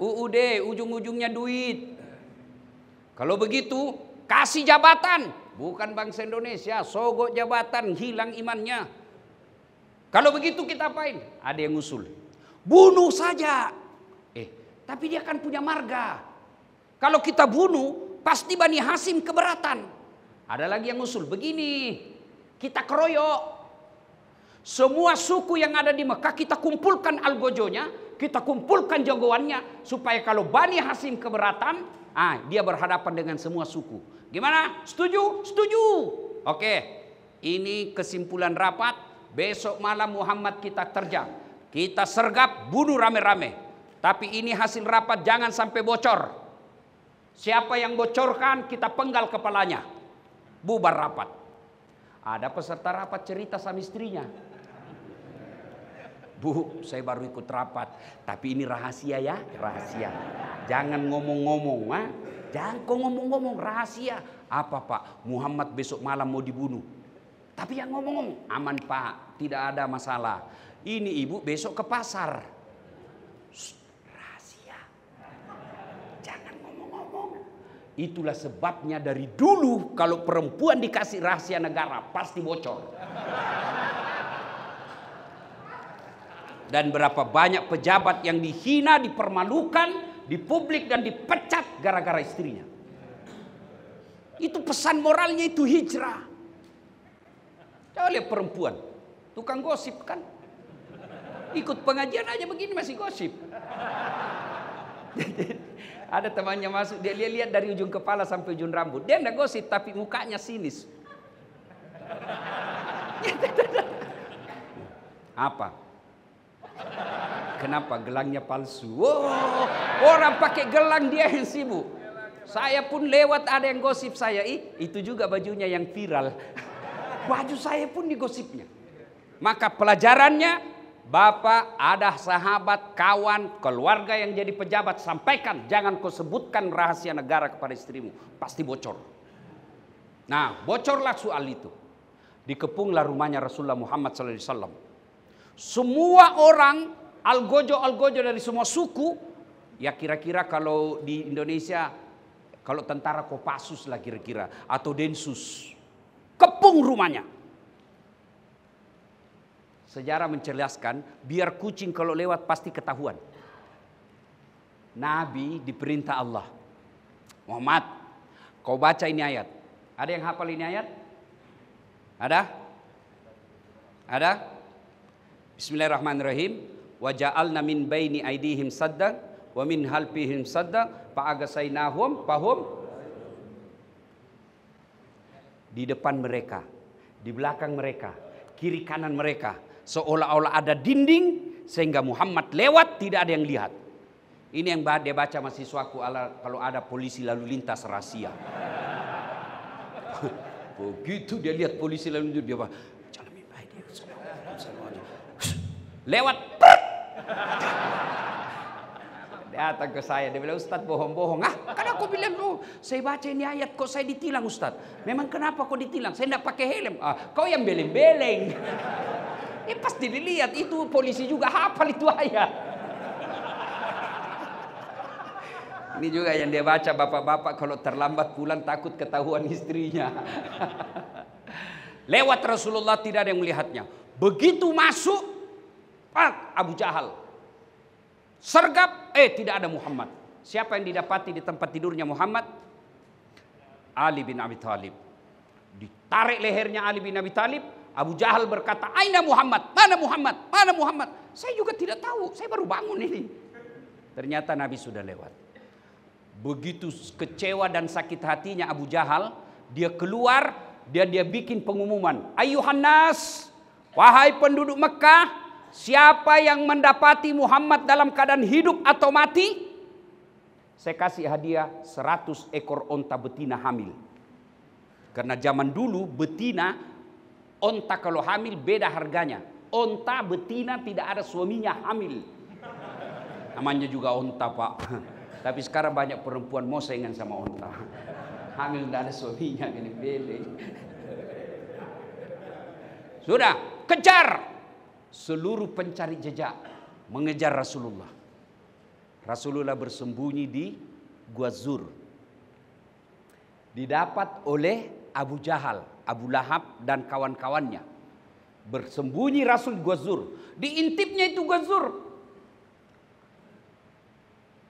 Speaker 1: UUD, ujung-ujungnya duit." Kalau begitu, kasih jabatan. Bukan bangsa Indonesia, sogok jabatan, hilang imannya. Kalau begitu kita apain? Ada yang ngusul, bunuh saja. Tapi dia kan punya marga. Kalau kita bunuh, pasti Bani Hasyim keberatan. Ada lagi yang ngusul, begini, kita keroyok. Semua suku yang ada di Mekah kita kumpulkan algojonya, kita kumpulkan jagoannya, supaya kalau Bani Hasyim keberatan, dia berhadapan dengan semua suku. Gimana? Setuju? Setuju. Oke, ini kesimpulan rapat. Besok malam Muhammad kita terjang, kita sergap, bunuh rame-rame. Tapi ini hasil rapat, jangan sampai bocor. Siapa yang bocorkan, kita penggal kepalanya. Bubar rapat. Ada peserta rapat cerita sama istrinya, "Bu, saya baru ikut rapat, tapi ini rahasia ya, rahasia. Jangan ngomong-ngomong, jangan kok ngomong-ngomong, rahasia." "Apa Pak? Muhammad besok malam mau dibunuh." "Tapi yang ngomong-ngomong." "Aman Pak, tidak ada masalah. Ini ibu besok ke pasar." "Rahasia, jangan ngomong-ngomong." Itulah sebabnya dari dulu kalau perempuan dikasih rahasia negara pasti bocor. Dan berapa banyak pejabat yang dihina, dipermalukan di publik dan dipecat gara-gara istrinya. Itu pesan moralnya, itu hijrah. Coba lihat perempuan, tukang gosip kan. Ikut pengajian aja begini masih gosip. Ada temannya masuk, dia lihat dari ujung kepala sampai ujung rambut. Dia enggak gosip tapi mukanya sinis. Apa? Kenapa? Gelangnya palsu. Oh, orang pakai gelang dia yang sibuk. Saya pun lewat ada yang gosip saya. Itu juga bajunya yang viral. Baju saya pun digosipnya. Maka pelajarannya, Bapak ada sahabat, kawan, keluarga yang jadi pejabat, sampaikan. Jangan kau sebutkan rahasia negara kepada istrimu. Pasti bocor. Nah, bocorlah soal itu. Dikepunglah rumahnya Rasulullah Muhammad SAW. Semua orang, algojo dari semua suku, ya kira-kira kalau di Indonesia, kalau tentara Kopassus lah kira-kira, atau Densus, kepung rumahnya. Sejarah menjelaskan, biar kucing kalau lewat pasti ketahuan. Nabi diperintah Allah, "Muhammad, kau baca ini ayat." Ada yang hafal ini ayat? Ada? Ada? Bismillahirrahmanirrahim. "Wa ja'alna min baini aidihim saddan wa min halfihim saddan fa agasainahum fahum." Di depan mereka, di belakang mereka, kiri kanan mereka, seolah-olah ada dinding sehingga Muhammad lewat tidak ada yang lihat. Ini yang dia baca mahasiswaku kalau ada polisi lalu lintas rahasia. Begitu dia lihat polisi lalu lintas, dia lewat, datang ke saya, dia bilang, "Ustaz bohong-bohong." Kan aku bilang, saya baca ini ayat kok saya ditilang Ustaz. "Memang kenapa kok ditilang? Saya tidak pakai helm." "Kau yang beleng-beleng." Pasti dilihat, itu polisi juga hafal itu ayat. Ini juga yang dia baca bapak-bapak kalau terlambat pulang takut ketahuan istrinya. Lewat Rasulullah tidak ada yang melihatnya. Begitu masuk, Abu Jahal sergap, tidak ada Muhammad. Siapa yang didapati di tempat tidurnya Muhammad? Ali bin Abi Thalib. Ditarik lehernya Ali bin Abi Thalib. Abu Jahal berkata, "Aina Muhammad? Mana Muhammad? Mana Muhammad?" "Saya juga tidak tahu, saya baru bangun ini." Ternyata Nabi sudah lewat. Begitu kecewa dan sakit hatinya Abu Jahal, dia keluar, dia bikin pengumuman. Ayuhan nas, wahai penduduk Mekah, siapa yang mendapati Muhammad dalam keadaan hidup atau mati, saya kasih hadiah 100 ekor onta betina hamil. Karena zaman dulu betina, onta kalau hamil beda harganya. Onta betina tidak ada suaminya hamil. Namanya juga onta, Pak. Tapi sekarang banyak perempuan mau saingan sama onta. Hamil tidak ada suaminya, gini bele. Sudah, kejar. Seluruh pencari jejak mengejar Rasulullah. Rasulullah bersembunyi di Gua Zur. Didapat oleh Abu Jahal, Abu Lahab dan kawan-kawannya. Bersembunyi Rasul di Gua Zur. Diintipnya itu Gua Zur.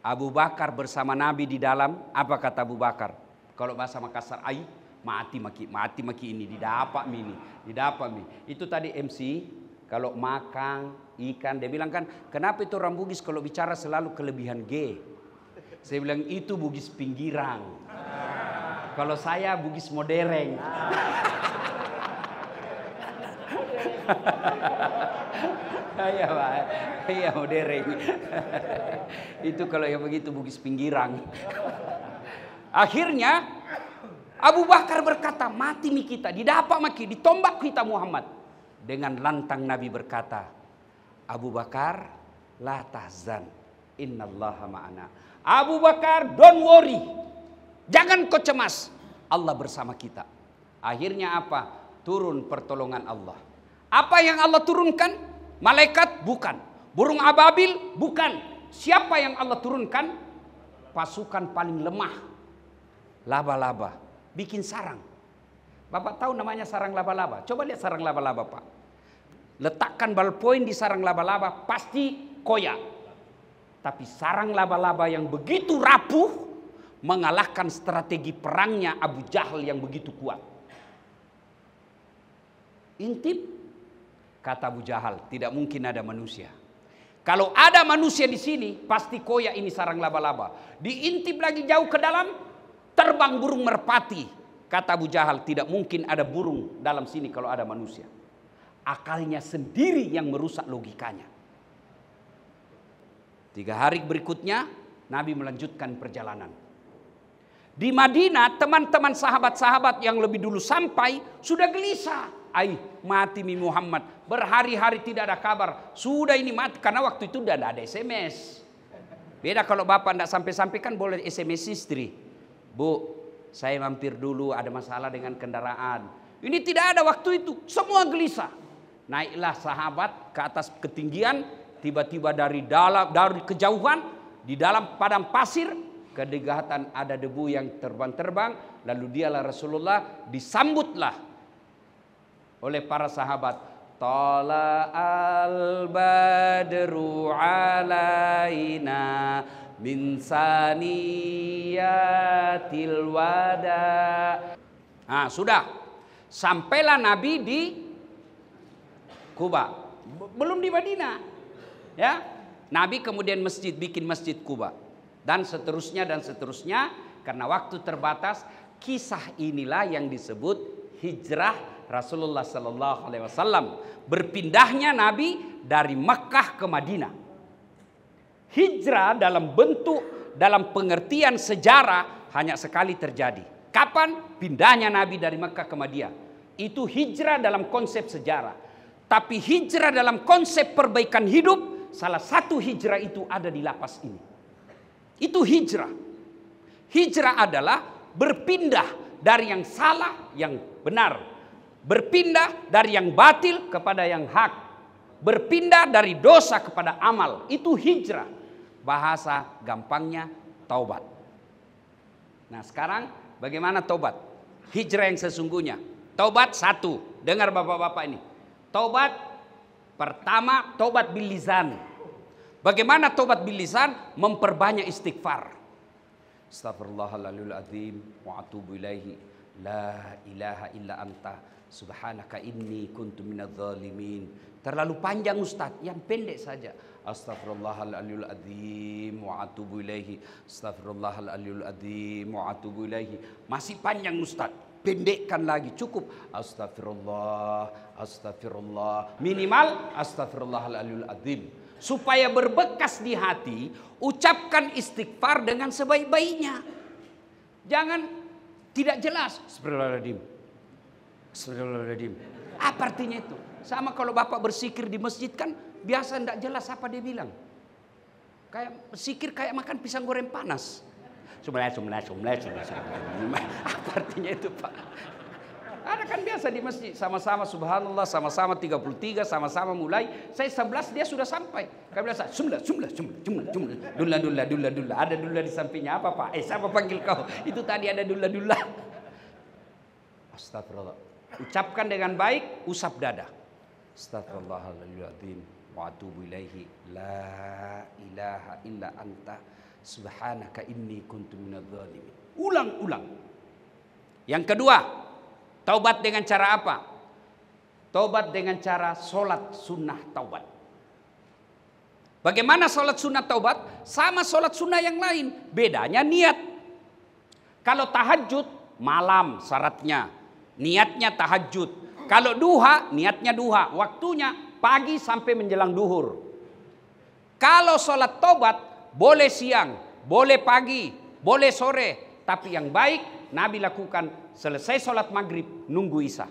Speaker 1: Abu Bakar bersama Nabi di dalam. Apa kata Abu Bakar? Kalau bahasa Makassar, ai mati maki ini didapat mi. Itu tadi MC. Kalau makan ikan, dia bilang kan, kenapa itu orang Bugis kalau bicara selalu kelebihan G? Saya bilang itu Bugis pinggiran. Kalau saya Bugis modern. Iya Pak, iya modern. Itu kalau yang begitu Bugis pinggiran. Akhirnya Abu Bakar berkata, mati mi kita, didapat maki, ditombak kita Muhammad. Dengan lantang Nabi berkata, Abu Bakar, la tahzan, innallaha ma'ana. Abu Bakar, don't worry, jangan kau cemas, Allah bersama kita. Akhirnya apa? Turun pertolongan Allah. Apa yang Allah turunkan? Malaikat? Bukan. Burung ababil? Bukan. Siapa yang Allah turunkan? Pasukan paling lemah. Laba-laba. Bikin sarang. Bapak tahu namanya sarang laba-laba? Coba lihat sarang laba-laba, Pak. Letakkan ballpoint di sarang laba-laba, pasti koyak. Tapi sarang laba-laba yang begitu rapuh mengalahkan strategi perangnya Abu Jahal yang begitu kuat. Intip, kata Abu Jahal, tidak mungkin ada manusia. Kalau ada manusia di sini, pasti koyak ini sarang laba-laba. Diintip lagi jauh ke dalam, terbang burung merpati. Kata Abu Jahal, tidak mungkin ada burung dalam sini kalau ada manusia. Akalnya sendiri yang merusak logikanya. 3 hari berikutnya, Nabi melanjutkan perjalanan. Di Madinah, teman-teman sahabat-sahabat yang lebih dulu sampai, sudah gelisah. Ai, mati mi Muhammad. Berhari-hari tidak ada kabar. Sudah ini mati, karena waktu itu tidak ada SMS. Beda kalau bapak tidak sampai-sampai kan boleh SMS istri. Bu, saya mampir dulu, ada masalah dengan kendaraan. Ini tidak ada waktu itu, semua gelisah. Naiklah sahabat ke atas ketinggian, tiba-tiba dari kejauhan, di dalam padang pasir, kedekatan ada debu yang terbang-terbang, lalu dialah Rasulullah, disambutlah oleh para sahabat. Tala al-badru alaina min saniyatil wada. Nah, sudah. Sampailah Nabi di Kuba. Belum di Madinah. Ya. Nabi kemudian bikin masjid Kuba. Dan seterusnya karena waktu terbatas, kisah inilah yang disebut hijrah Rasulullah sallallahu alaihi wasallam. Berpindahnya Nabi dari Makkah ke Madinah. Hijrah dalam pengertian sejarah hanya sekali terjadi. Kapan? Pindahnya Nabi dari Makkah ke Madinah. Itu hijrah dalam konsep sejarah. Tapi hijrah dalam konsep perbaikan hidup, salah satu hijrah itu ada di lapas ini. Itu hijrah. Hijrah adalah berpindah dari yang salah yang benar. Berpindah dari yang batil kepada yang hak. Berpindah dari dosa kepada amal. Itu hijrah. Bahasa gampangnya taubat. Nah sekarang bagaimana taubat? Hijrah yang sesungguhnya. Taubat 1. Dengar bapak-bapak ini. Taubat pertama, taubat bil lisan. Bagaimana taubat bil lisan? Memperbanyak istighfar. Astaghfirullahaladzim wa atubu ilaihi. La ilaha illa anta Subhanaka inni kuntu minadh-dhalimin. Terlalu panjang Ustaz, yang pendek saja. Astaghfirullahaladzim azim wa atubu ilaihi. Astaghfirullahaladzim azim wa atubu ilaihi. Masih panjang Ustaz, pendekkan lagi, cukup astagfirullah, astagfirullah, minimal astaghfirullahaladzim azim. Supaya berbekas di hati, ucapkan istighfar dengan sebaik-baiknya. Jangan tidak jelas. Astagfirullahaladzim, astagfirullahaladzim. Apa artinya itu? Sama kalau bapak bersikir di masjid kan biasa tidak jelas apa dia bilang. Kayak sikir kayak makan pisang goreng panas. Apa artinya itu Pak? Ada kan biasa di masjid sama-sama subhanallah, sama-sama 33, sama-sama mulai. Saya 11 dia sudah sampai. Kami biasa jumlah. Dulla. Ada dulla di sampingnya apa Pak? Siapa panggil kau? Itu tadi ada dulla. Astagfirullah. Ucapkan dengan baik, usap dada. Astagfirullahaladzim wa atubu ilaihi. La ilaha illa anta subhanaka inni kuntu minadh-dhalimin. Ulang-ulang. Yang kedua, taubat dengan cara apa? Taubat dengan cara solat sunnah taubat. Bagaimana solat sunnah taubat? Sama solat sunnah yang lain. Bedanya niat. Kalau tahajud malam syaratnya. Niatnya tahajud. Kalau duha, niatnya duha. Waktunya pagi sampai menjelang duhur. Kalau sholat tobat, boleh siang, boleh pagi, boleh sore. Tapi yang baik, Nabi lakukan selesai sholat maghrib, nunggu isya.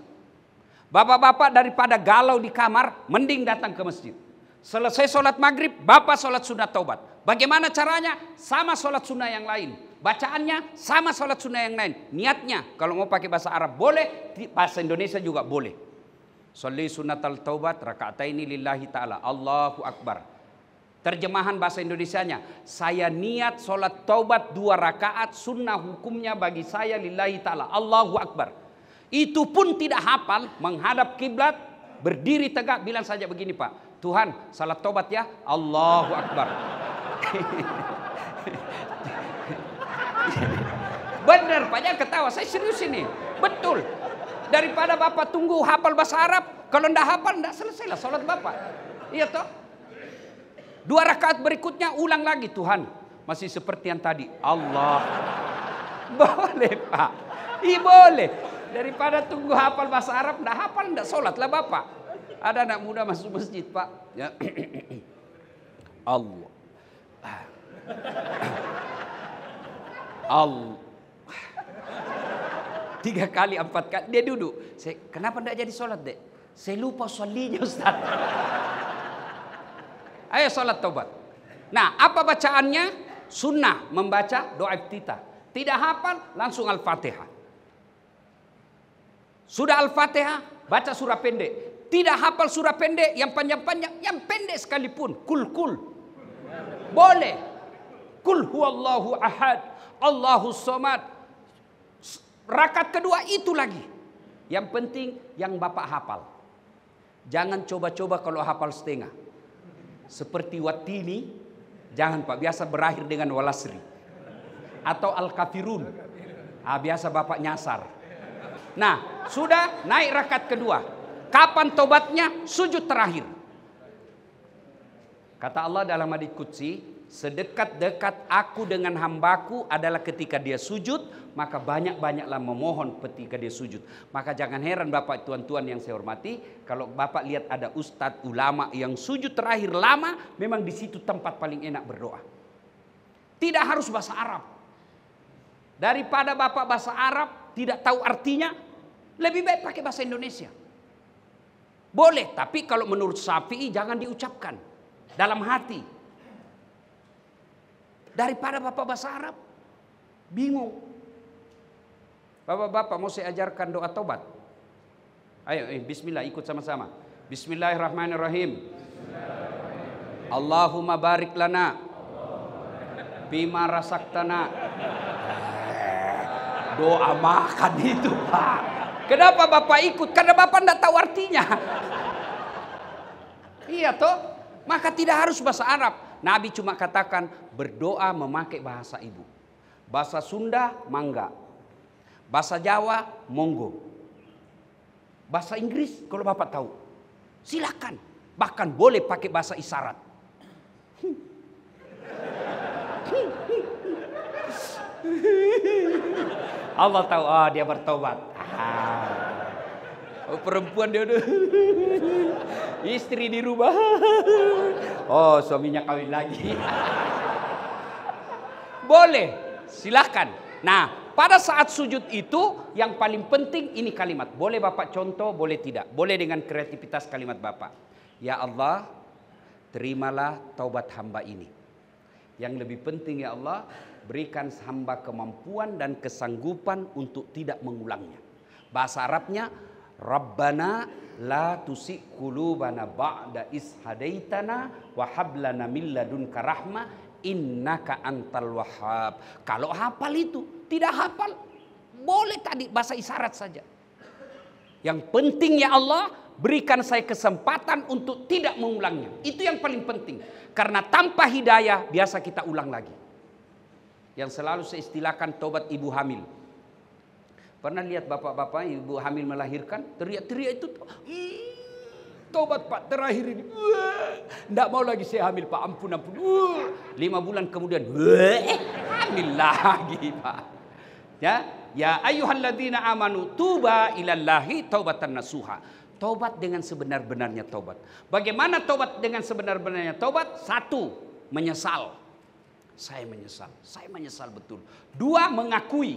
Speaker 1: Bapak-bapak daripada galau di kamar, mending datang ke masjid. Selesai sholat maghrib, bapak sholat sunat taubat. Bagaimana caranya? Sama sholat sunnah yang lain. Bacaannya sama sholat sunnah yang lain. Niatnya kalau mau pakai bahasa Arab boleh, bahasa Indonesia juga boleh. Sholli sunatal taubat raka'ataini lillahi ta'ala. Allahu Akbar. Terjemahan bahasa Indonesianya, saya niat sholat taubat 2 rakaat sunnah hukumnya bagi saya lillahi ta'ala. Allahu Akbar. Itu pun tidak hafal, menghadap kiblat, berdiri tegak, bilang saja begini Pak. Tuhan, salat taubat ya. Allahu Akbar. Benar, Pak, jangan ketawa. Saya serius ini. Betul. Daripada Bapak tunggu hafal bahasa Arab, kalau ndak hafal ndak selesailah salat Bapak. Iya toh? 2 rakaat berikutnya ulang lagi, Tuhan, masih seperti yang tadi. Allah. Boleh, Pak. Iya boleh. Daripada tunggu hafal bahasa Arab, ndak hafal ndak salatlah Bapak. Ada anak muda masuk masjid, Pak. Ya. Allah. Allah. 3 kali 4 kali dia duduk. Kenapa tidak jadi sholat dek? Saya lupa sholinya Ustaz. Ayo sholat taubat. Nah, apa bacaannya? Sunnah membaca doa iftitah. Tidak hafal langsung Al-Fatihah. Sudah Al-Fatihah baca surah pendek. Tidak hafal surah pendek yang panjang-panjang, yang pendek sekalipun. Kul. Boleh. Kul huwallahu ahad. Allahus somad. Rakaat kedua itu lagi. Yang penting yang Bapak hafal. Jangan coba-coba kalau hafal setengah. Seperti Watini, jangan Pak, biasa berakhir dengan Walasri. Atau Al-Kafirun. Biasa Bapak nyasar. Nah, sudah naik rakaat kedua. Kapan tobatnya? Sujud terakhir. Kata Allah dalam hadits qudsi, sedekat-dekat aku dengan hambaku adalah ketika dia sujud, maka banyak-banyaklah memohon ketika dia sujud. Maka jangan heran Bapak tuan-tuan yang saya hormati, kalau Bapak lihat ada ustadz ulama yang sujud terakhir lama, memang di situ tempat paling enak berdoa. Tidak harus bahasa Arab. Daripada Bapak bahasa Arab tidak tahu artinya, lebih baik pakai bahasa Indonesia. Boleh, tapi kalau menurut Syafi'i jangan diucapkan dalam hati. Daripada Bapak bahasa Arab bingung. Bapak-bapak mau saya ajarkan doa taubat. Ayo bismillah, ikut sama-sama. Bismillahirrahmanirrahim. Allahumma barik lana bima rasaktana. Doa makan itu Pak. Kenapa Bapak ikut? Karena Bapak tidak tahu artinya. Iya toh? Maka tidak harus bahasa Arab. Nabi cuma katakan berdoa memakai bahasa ibu. Bahasa Sunda mangga. Bahasa Jawa monggo. Bahasa Inggris kalau Bapak tahu, silakan. Bahkan boleh pakai bahasa isyarat. Allah tahu, dia bertobat. Oh, perempuan dia udah istri di rumah. Oh, suaminya kawin lagi. Boleh, silakan. Nah, pada saat sujud itu yang paling penting ini kalimat. Boleh Bapak contoh, boleh tidak. Boleh dengan kreativitas kalimat Bapak. Ya Allah, terimalah taubat hamba ini. Yang lebih penting ya Allah, berikan hamba kemampuan dan kesanggupan untuk tidak mengulangnya. Bahasa Arabnya, Rabbana la tusik qulubana ba'da is hadaitana wa hab lana min ladunka rahmah innaka antal wahhab. Kalau hafal itu, tidak hafal, boleh tadi bahasa isyarat saja. Yang penting ya Allah, berikan saya kesempatan untuk tidak mengulangnya. Itu yang paling penting. Karena tanpa hidayah biasa kita ulang lagi. Yang selalu saya istilahkan tobat ibu hamil. Pernah lihat bapak-bapak ibu hamil melahirkan, teriak-teriak itu, tobat Pak terakhir ini. Tidak mau lagi saya hamil Pak, ampun. 5 bulan kemudian, hamil lagi Pak. Ya ayyuhalladzina amanu tuba ilallahi taubatan nasuha. Tobat dengan sebenar-benarnya tobat. Bagaimana tobat dengan sebenar-benarnya tobat? 1, menyesal. Saya menyesal betul. 2, mengakui.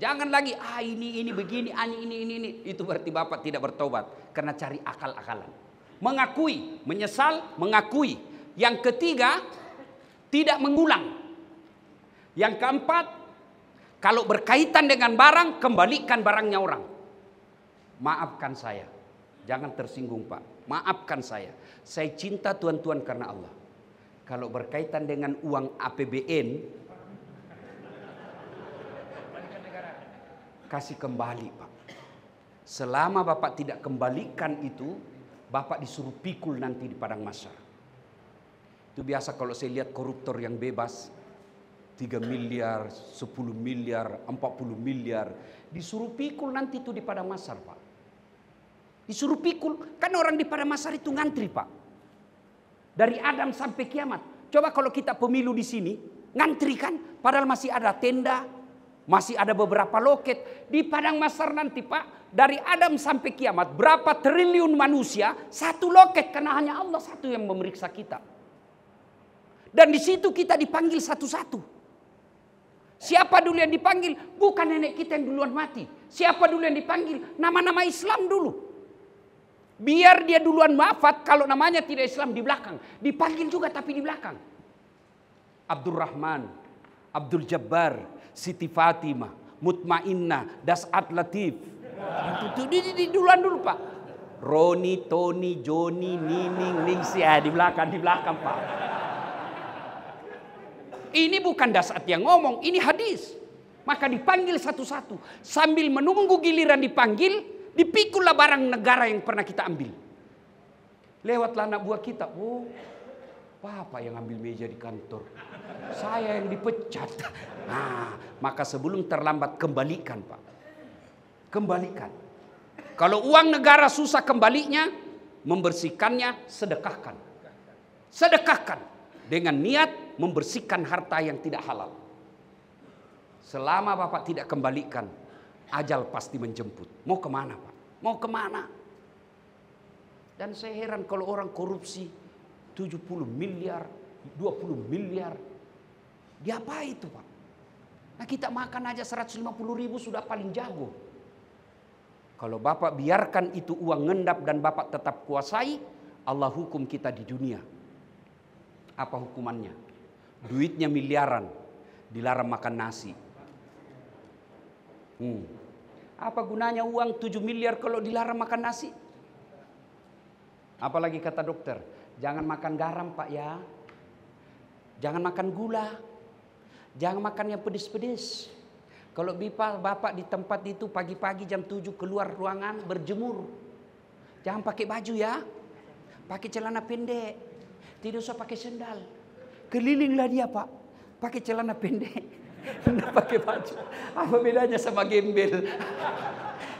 Speaker 1: Jangan lagi ini begini, ini. Itu berarti Bapak tidak bertobat karena cari akal-akalan. Mengakui, menyesal, mengakui. Yang ketiga, tidak mengulang. Yang keempat, kalau berkaitan dengan barang, kembalikan barangnya orang. Maafkan saya. Jangan tersinggung Pak. Maafkan saya. Saya cinta tuan-tuan karena Allah. Kalau berkaitan dengan uang APBN, kasih kembali Pak. Selama Bapak tidak kembalikan itu, Bapak disuruh pikul nanti di padang mahsyar. Itu biasa kalau saya lihat koruptor yang bebas, 3 miliar, 10 miliar, 40 miliar, disuruh pikul nanti itu di padang mahsyar Pak. Disuruh pikul, kan orang di padang mahsyar itu ngantri Pak. Dari Adam sampai kiamat. Coba kalau kita pemilu di sini, ngantri kan, padahal masih ada tenda, masih ada beberapa loket. Di padang mahsyar nanti Pak, dari Adam sampai kiamat, berapa triliun manusia, 1 loket, karena hanya Allah 1 yang memeriksa kita. Dan di situ kita dipanggil satu-satu. Siapa dulu yang dipanggil? Bukan nenek kita yang duluan mati. Siapa dulu yang dipanggil? Nama-nama Islam dulu. Biar dia duluan wafat, kalau namanya tidak Islam di belakang. Dipanggil juga tapi di belakang. Abdurrahman, Abdul Jabbar, Siti Fatimah, Mutmainnah, Das'at Latif. Itu di duluan dulu Pak. Roni, Tony, Joni, Nining, Ningsih, di belakang Pak. Ini bukan Das'at yang ngomong, ini hadis. Maka dipanggil satu-satu. Sambil menunggu giliran dipanggil, dipikullah barang negara yang pernah kita ambil. Lewatlah anak buah kita. Oh, Bapak yang ambil meja di kantor. Saya yang dipecat. Nah, maka sebelum terlambat kembalikan Pak. Kembalikan. Kalau uang negara susah kembalinya, membersihkannya sedekahkan. Sedekahkan. Dengan niat membersihkan harta yang tidak halal. Selama Bapak tidak kembalikan, ajal pasti menjemput. Mau kemana Pak? Mau kemana? Dan saya heran kalau orang korupsi 70 miliar, 20 miliar. Diapa itu Pak? Nah kita makan aja 150 ribu sudah paling jago. Kalau Bapak biarkan itu uang ngendap dan Bapak tetap kuasai, Allah hukum kita di dunia. Apa hukumannya? Duitnya miliaran, dilarang makan nasi. Apa gunanya uang 7 miliar kalau dilarang makan nasi? Apalagi kata dokter, jangan makan garam Pak ya. Jangan makan gula. Jangan makan yang pedis-pedis. Kalau Bapak di tempat itu pagi-pagi jam 7 keluar ruangan berjemur. Jangan pakai baju ya. Pakai celana pendek. Tidak usah pakai sendal. Kelilinglah dia Pak. Pakai celana pendek. Tidak pakai baju. Apa bedanya sama gembel?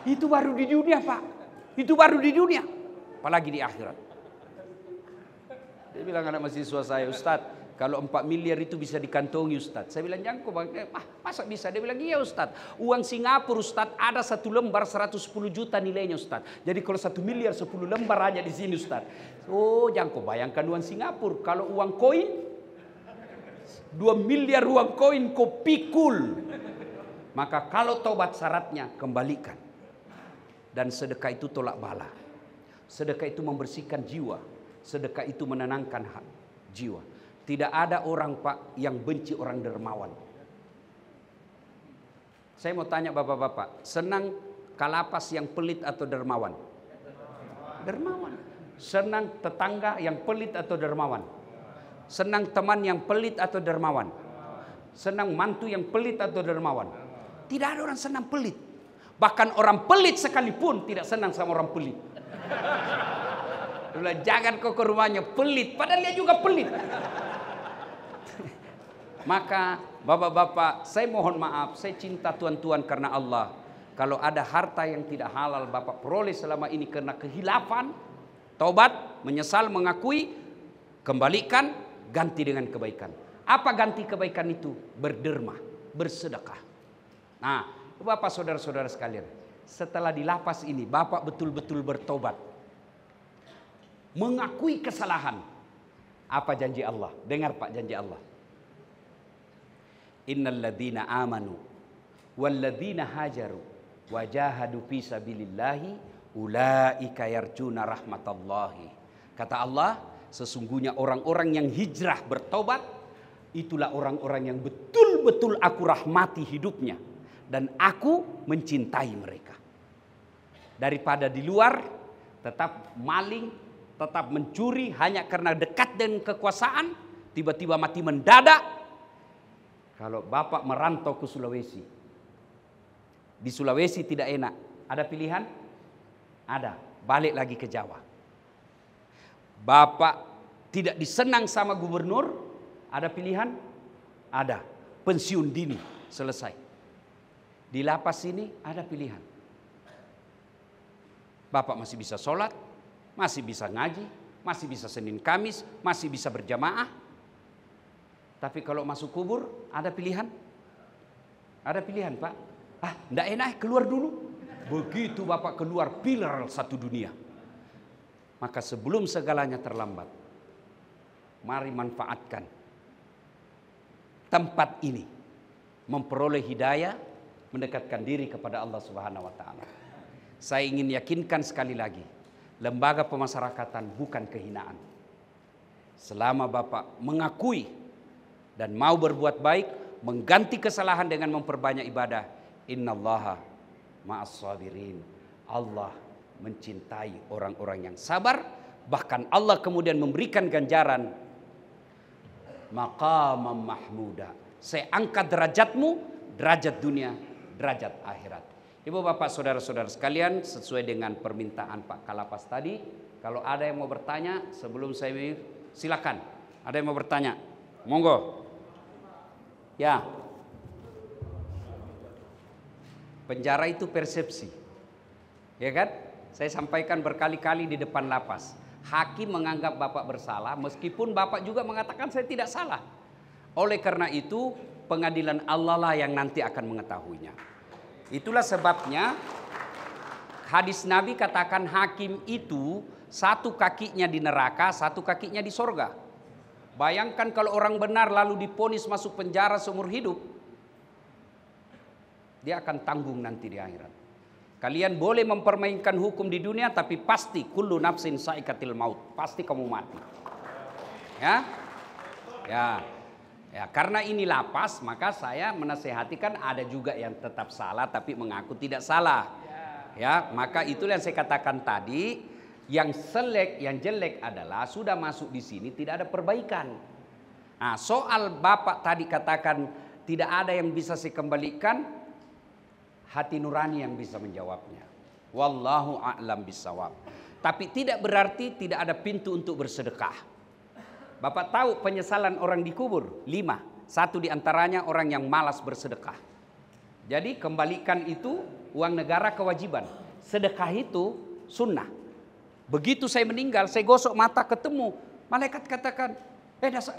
Speaker 1: Itu baru di dunia Pak. Itu baru di dunia, apalagi di akhirat. Dia bilang anak mahasiswa saya, Ustadz, kalau 4 miliar itu bisa dikantongi Ustadz. Saya bilang, jangan kok bang, masa bisa? Dia bilang, iya Ustadz. Uang Singapura Ustadz ada 1 lembar 110 juta nilainya Ustadz. Jadi kalau 1 miliar 10 lembar aja di sini Ustadz. Oh jangan kok bayangkan uang Singapura. Kalau uang koin, 2 miliar uang koin kau pikul. Maka kalau tobat syaratnya kembalikan. Dan sedekah itu tolak bala. Sedekah itu membersihkan jiwa. Sedekah itu menenangkan jiwa. Tidak ada orang Pak yang benci orang dermawan. Saya mau tanya bapak-bapak, senang kalapas yang pelit atau dermawan? Dermawan. Senang tetangga yang pelit atau dermawan? Senang teman yang pelit atau dermawan? Senang mantu yang pelit atau dermawan? Tidak ada orang senang pelit. Bahkan orang pelit sekalipun tidak senang sama orang pelit. Jangan kau ke rumahnya pelit, padahal dia juga pelit. Maka bapak-bapak, saya mohon maaf, saya cinta tuan-tuan karena Allah. Kalau ada harta yang tidak halal bapak peroleh selama ini karena kehilafan, tobat, menyesal, mengakui, kembalikan, ganti dengan kebaikan. Apa ganti kebaikan itu? Berderma, bersedekah. Nah, bapak saudara-saudara sekalian, setelah di lapas ini bapak betul-betul bertobat, mengakui kesalahan. Apa janji Allah? Dengar Pak janji Allah. Innal ladzina amanu wal ladzina hajaru wajahadu fi sabilillahi ulaika yarjuna rahmatallahi. Kata Allah, sesungguhnya orang-orang yang hijrah bertobat itulah orang-orang yang betul-betul aku rahmati hidupnya dan aku mencintai mereka. Daripada di luar tetap maling, tetap mencuri hanya karena dekat dengan kekuasaan, tiba-tiba mati mendadak. Kalau bapak merantau ke Sulawesi, di Sulawesi tidak enak, ada pilihan? Ada, balik lagi ke Jawa. Bapak tidak disenang sama gubernur, ada pilihan? Ada, pensiun dini, selesai. Di lapas ini ada pilihan. Bapak masih bisa sholat, masih bisa ngaji, masih bisa Senin Kamis, masih bisa berjamaah. Tapi kalau masuk kubur ada pilihan? Ada pilihan Pak. Enggak enak keluar dulu. Begitu Bapak keluar pilar satu dunia. Maka sebelum segalanya terlambat, mari manfaatkan tempat ini. Memperoleh hidayah, mendekatkan diri kepada Allah Subhanahu wa taala. Saya ingin yakinkan sekali lagi, lembaga pemasyarakatan bukan kehinaan. Selama Bapak mengakui dan mau berbuat baik, mengganti kesalahan dengan memperbanyak ibadah, innallaha ma'as sabirin. Allah mencintai orang-orang yang sabar, bahkan Allah kemudian memberikan ganjaran maqamam mahmuda. Saya angkat derajatmu, derajat dunia, derajat akhirat. Ibu bapak saudara-saudara sekalian, sesuai dengan permintaan Pak Kalapas tadi, kalau ada yang mau bertanya sebelum saya silakan. Ada yang mau bertanya? Monggo. Ya. Penjara itu persepsi. Ya kan? Saya sampaikan berkali-kali di depan lapas. Hakim menganggap Bapak bersalah meskipun Bapak juga mengatakan saya tidak salah. Oleh karena itu, pengadilan Allah lah yang nanti akan mengetahuinya. Itulah sebabnya hadis Nabi katakan hakim itu satu kakinya di neraka, satu kakinya di sorga. Bayangkan kalau orang benar lalu diponis masuk penjara seumur hidup, dia akan tanggung nanti di akhirat. Kalian boleh mempermainkan hukum di dunia, tapi pasti kullu nafsin saikatil maut, pasti kamu mati. Ya, karena ini lapas, maka saya menasehatikan ada juga yang tetap salah tapi mengaku tidak salah. Ya, maka itulah yang saya katakan tadi. Yang jelek adalah sudah masuk di sini tidak ada perbaikan. Nah, soal Bapak tadi katakan tidak ada yang bisa saya kembalikan, hati nurani yang bisa menjawabnya. Wallahu a'lam bissawab. Tapi tidak berarti tidak ada pintu untuk bersedekah. Bapak tahu penyesalan orang dikubur? 5. Satu di antaranya orang yang malas bersedekah. Jadi kembalikan itu uang negara kewajiban. Sedekah itu sunnah. Begitu saya meninggal, saya gosok mata ketemu. Malaikat katakan,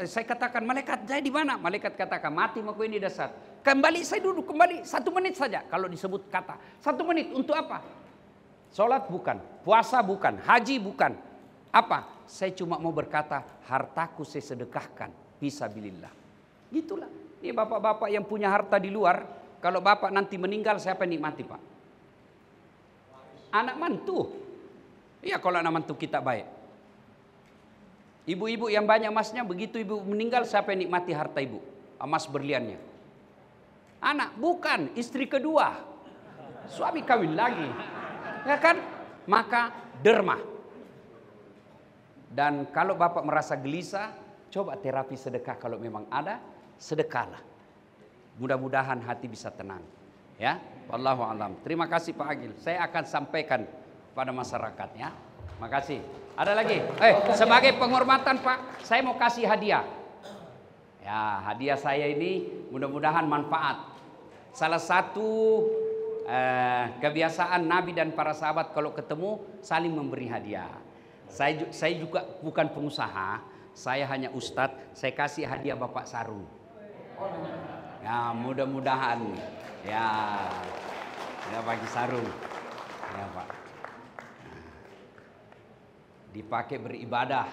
Speaker 1: saya katakan, malaikat saya di mana? Malaikat katakan, mati maku ini dasar. Kembali saya duduk, kembali 1 menit saja. Kalau disebut kata, 1 menit untuk apa? Sholat bukan, puasa bukan, haji bukan. Apa? Saya cuma mau berkata, hartaku saya sedekahkan, fisabilillah. Gitulah. Ini bapak-bapak yang punya harta di luar, kalau bapak nanti meninggal, siapa yang nikmati Pak? Anak mantu. Iya kalau anak mantu kita baik. Ibu-ibu yang banyak emasnya, begitu ibu meninggal, siapa yang nikmati harta ibu? Emas berliannya. Anak, bukan, istri kedua. Suami kawin lagi. Ya kan? Maka derma. Dan kalau bapak merasa gelisah, coba terapi sedekah kalau memang ada, sedekahlah. Mudah-mudahan hati bisa tenang. Ya, wallahu alam. Terima kasih Pak Agil. Saya akan sampaikan pada masyarakat ya. Makasih. Ada lagi? Sebagai penghormatan Pak, saya mau kasih hadiah. Ya, hadiah saya ini mudah-mudahan manfaat. Salah satu kebiasaan Nabi dan para sahabat kalau ketemu saling memberi hadiah. Saya juga bukan pengusaha, saya hanya ustadz. Saya kasih hadiah Bapak sarung. Ya, mudah-mudahan ya bagi sarung. Ya Pak. Dipakai beribadah.